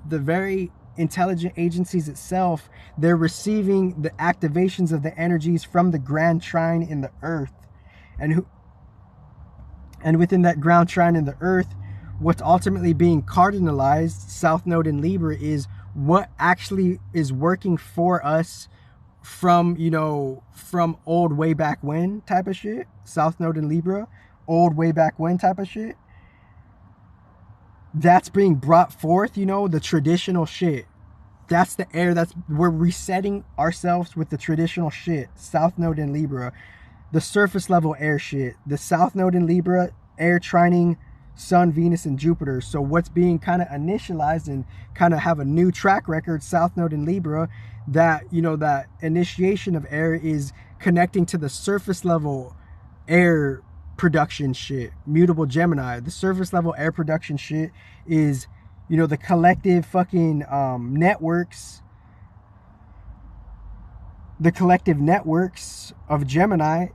very intelligent agencies itself, they're receiving the activations of the energies from the grand trine in the earth, and within that ground trine in the earth, what's ultimately being cardinalized, South Node in Libra, is what actually is working for us from, you know, from old way back when type of shit. South Node in Libra, old way back when type of shit. That's being brought forth, you know, the traditional shit. That's the air we're resetting ourselves with the traditional shit. South Node in Libra, the surface level air shit. The South Node in Libra, air trining Sun, Venus, and Jupiter. So what's being kind of initialized and kind of have a new track record, South Node in Libra, that, you know, that initiation of air is connecting to the surface level air production shit. Mutable Gemini, the surface level air production shit is, you know, the collective fucking networks, the collective networks of Gemini,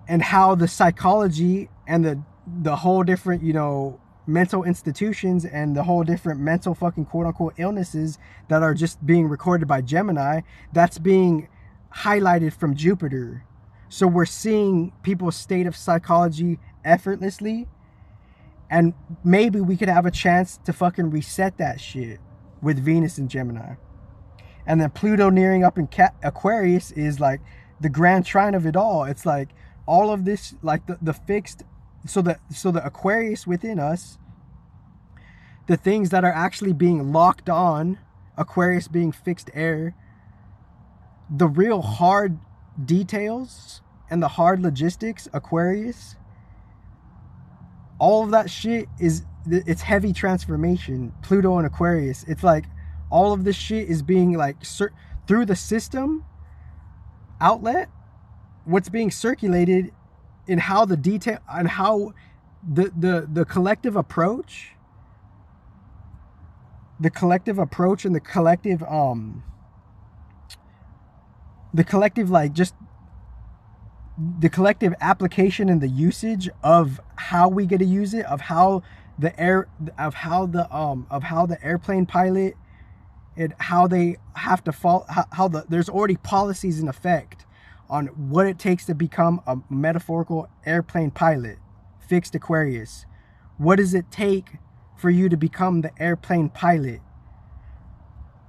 and how the psychology and the whole different, you know, mental institutions and the whole different mental fucking quote unquote illnesses that are just being recorded by Gemini, that's being highlighted from Jupiter. So we're seeing people's state of psychology effortlessly, And maybe we could have a chance to fucking reset that shit with Venus and Gemini. And then Pluto nearing up in Aquarius is like the grand trine of it all. It's like all of this, like the fixed, so the Aquarius within us, the things that are actually being locked on, Aquarius being fixed air, the real hard details and the hard logistics, Aquarius, all of that shit it's heavy transformation. Pluto and Aquarius, it's like all of this shit is being like through the system outlet, what's being circulated in how the detail and how the collective approach, and the collective like just the collective application and the usage of how we get to use it, of how the airplane pilot and how they have to fall, there's already policies in effect on what it takes to become a metaphorical airplane pilot, fixed Aquarius. What does it take for you to become the airplane pilot?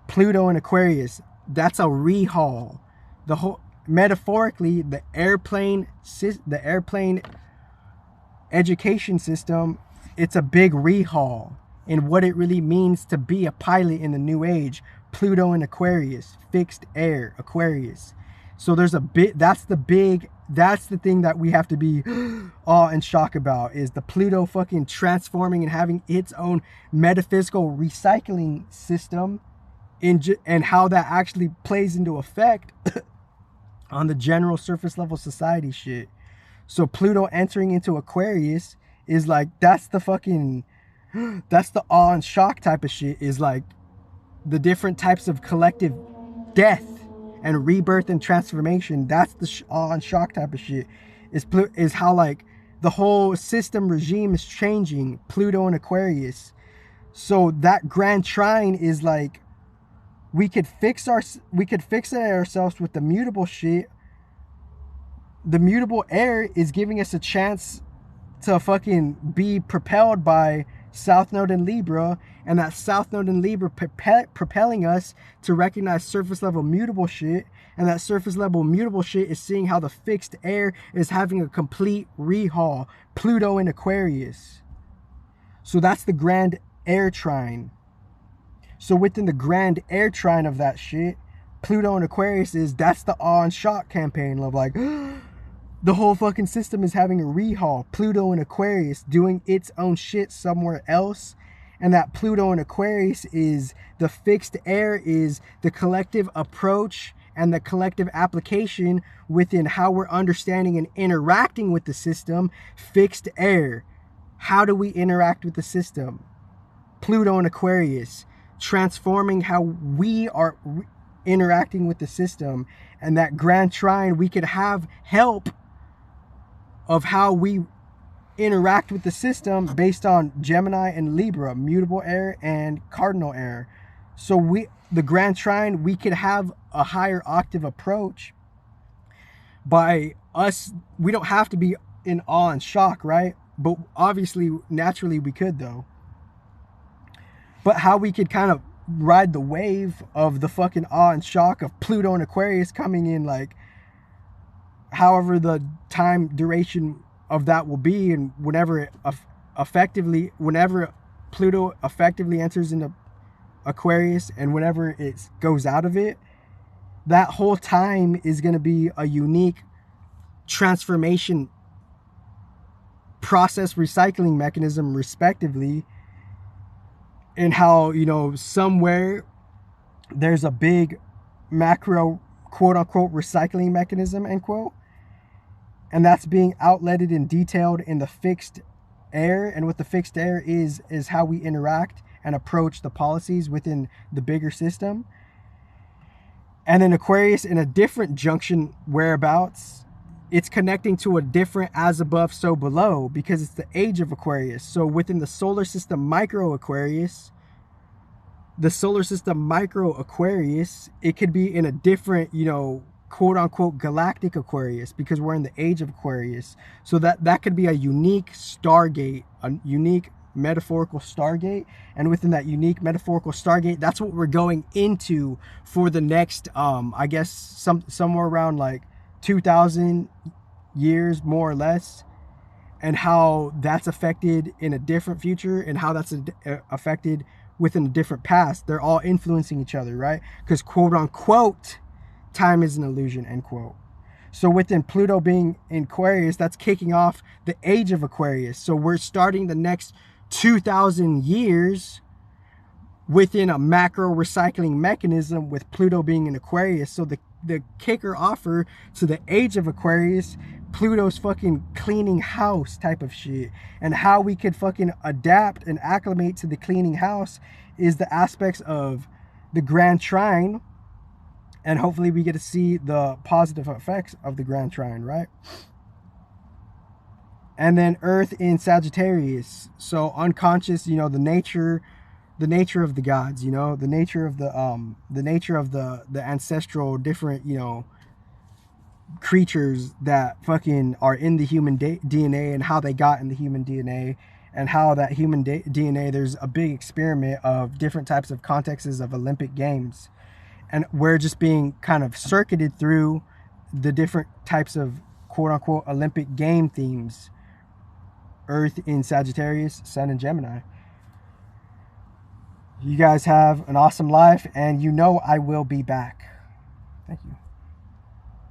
Pluto and Aquarius, that's a rehaul. The whole, metaphorically, the airplane education system, it's a big rehaul in what it really means to be a pilot in the new age. Pluto and Aquarius, fixed air, Aquarius. So there's a bit, that's the thing that we have to be awe and shock about, is the Pluto fucking transforming and having its own metaphysical recycling system, and how that actually plays into effect on the general surface level society shit. So Pluto entering into Aquarius is like, that's the awe and shock type of shit, is like the different types of collective death and rebirth and transformation. That's the awe and shock type of shit, is how like the whole system regime is changing, Pluto and Aquarius. So that grand trine is like, we could fix it ourselves with the mutable shit. The mutable air is giving us a chance to fucking be propelled by South Node in Libra, and that South Node in Libra propelling us to recognize surface level mutable shit, and that surface level mutable shit is seeing how the fixed air is having a complete rehaul, Pluto in Aquarius. So that's the grand air trine. So within the grand air trine of that shit, Pluto and Aquarius that's the awe and shock campaign of like, the whole fucking system is having a rehaul. Pluto and Aquarius doing its own shit somewhere else. And that Pluto and Aquarius is the fixed air, is the collective approach and the collective application within how we're understanding and interacting with the system. Fixed air. How do we interact with the system? Pluto and Aquarius, transforming how we are interacting with the system. And that grand trine, we could have help of how we interact with the system based on Gemini and Libra, mutable air and cardinal air. So the grand trine, we could have a higher octave approach by us. We don't have to be in awe and shock, right? But obviously, naturally we could though. But how we could kind of ride the wave of the fucking awe and shock of Pluto and Aquarius coming in, like however the time duration of that will be, and whenever Pluto effectively enters into Aquarius and whenever it goes out of it, that whole time is going to be a unique transformation process, recycling mechanism respectively. And how, somewhere there's a big macro quote unquote recycling mechanism, end quote, and that's being outletted and detailed in the fixed air. And what the fixed air is how we interact and approach the policies within the bigger system. And then Aquarius, in a different junction whereabouts, it's connecting to a different as above so below, because it's the age of Aquarius. So within the solar system micro Aquarius, it could be in a different quote unquote galactic Aquarius, because we're in the age of Aquarius. So that could be a unique stargate, a unique metaphorical stargate, and within that unique metaphorical stargate, that's what we're going into for the next I guess somewhere around like 2,000 years, more or less, and how that's affected in a different future, and how that's affected within a different past. They're all influencing each other, right? Because quote unquote time is an illusion, end quote. So within Pluto being in Aquarius, that's kicking off the age of Aquarius. So we're starting the next 2,000 years within a macro recycling mechanism with Pluto being in Aquarius. So the kicker offer to the age of Aquarius, Pluto's fucking cleaning house type of shit, and how we could fucking adapt and acclimate to the cleaning house is the aspects of the Grand Trine, and hopefully we get to see the positive effects of the Grand Trine, right? And then Earth in Sagittarius, so unconscious, you know, the nature of the gods, you know, the nature of the ancestral different, you know, creatures that fucking are in the human DNA, and how they got in the human DNA, and how that human DNA, there's a big experiment of different types of contexts of Olympic Games, and we're just being kind of circuited through the different types of quote unquote Olympic game themes. Earth in Sagittarius, Sun in Gemini. You guys have an awesome life, and you know I will be back. Thank you.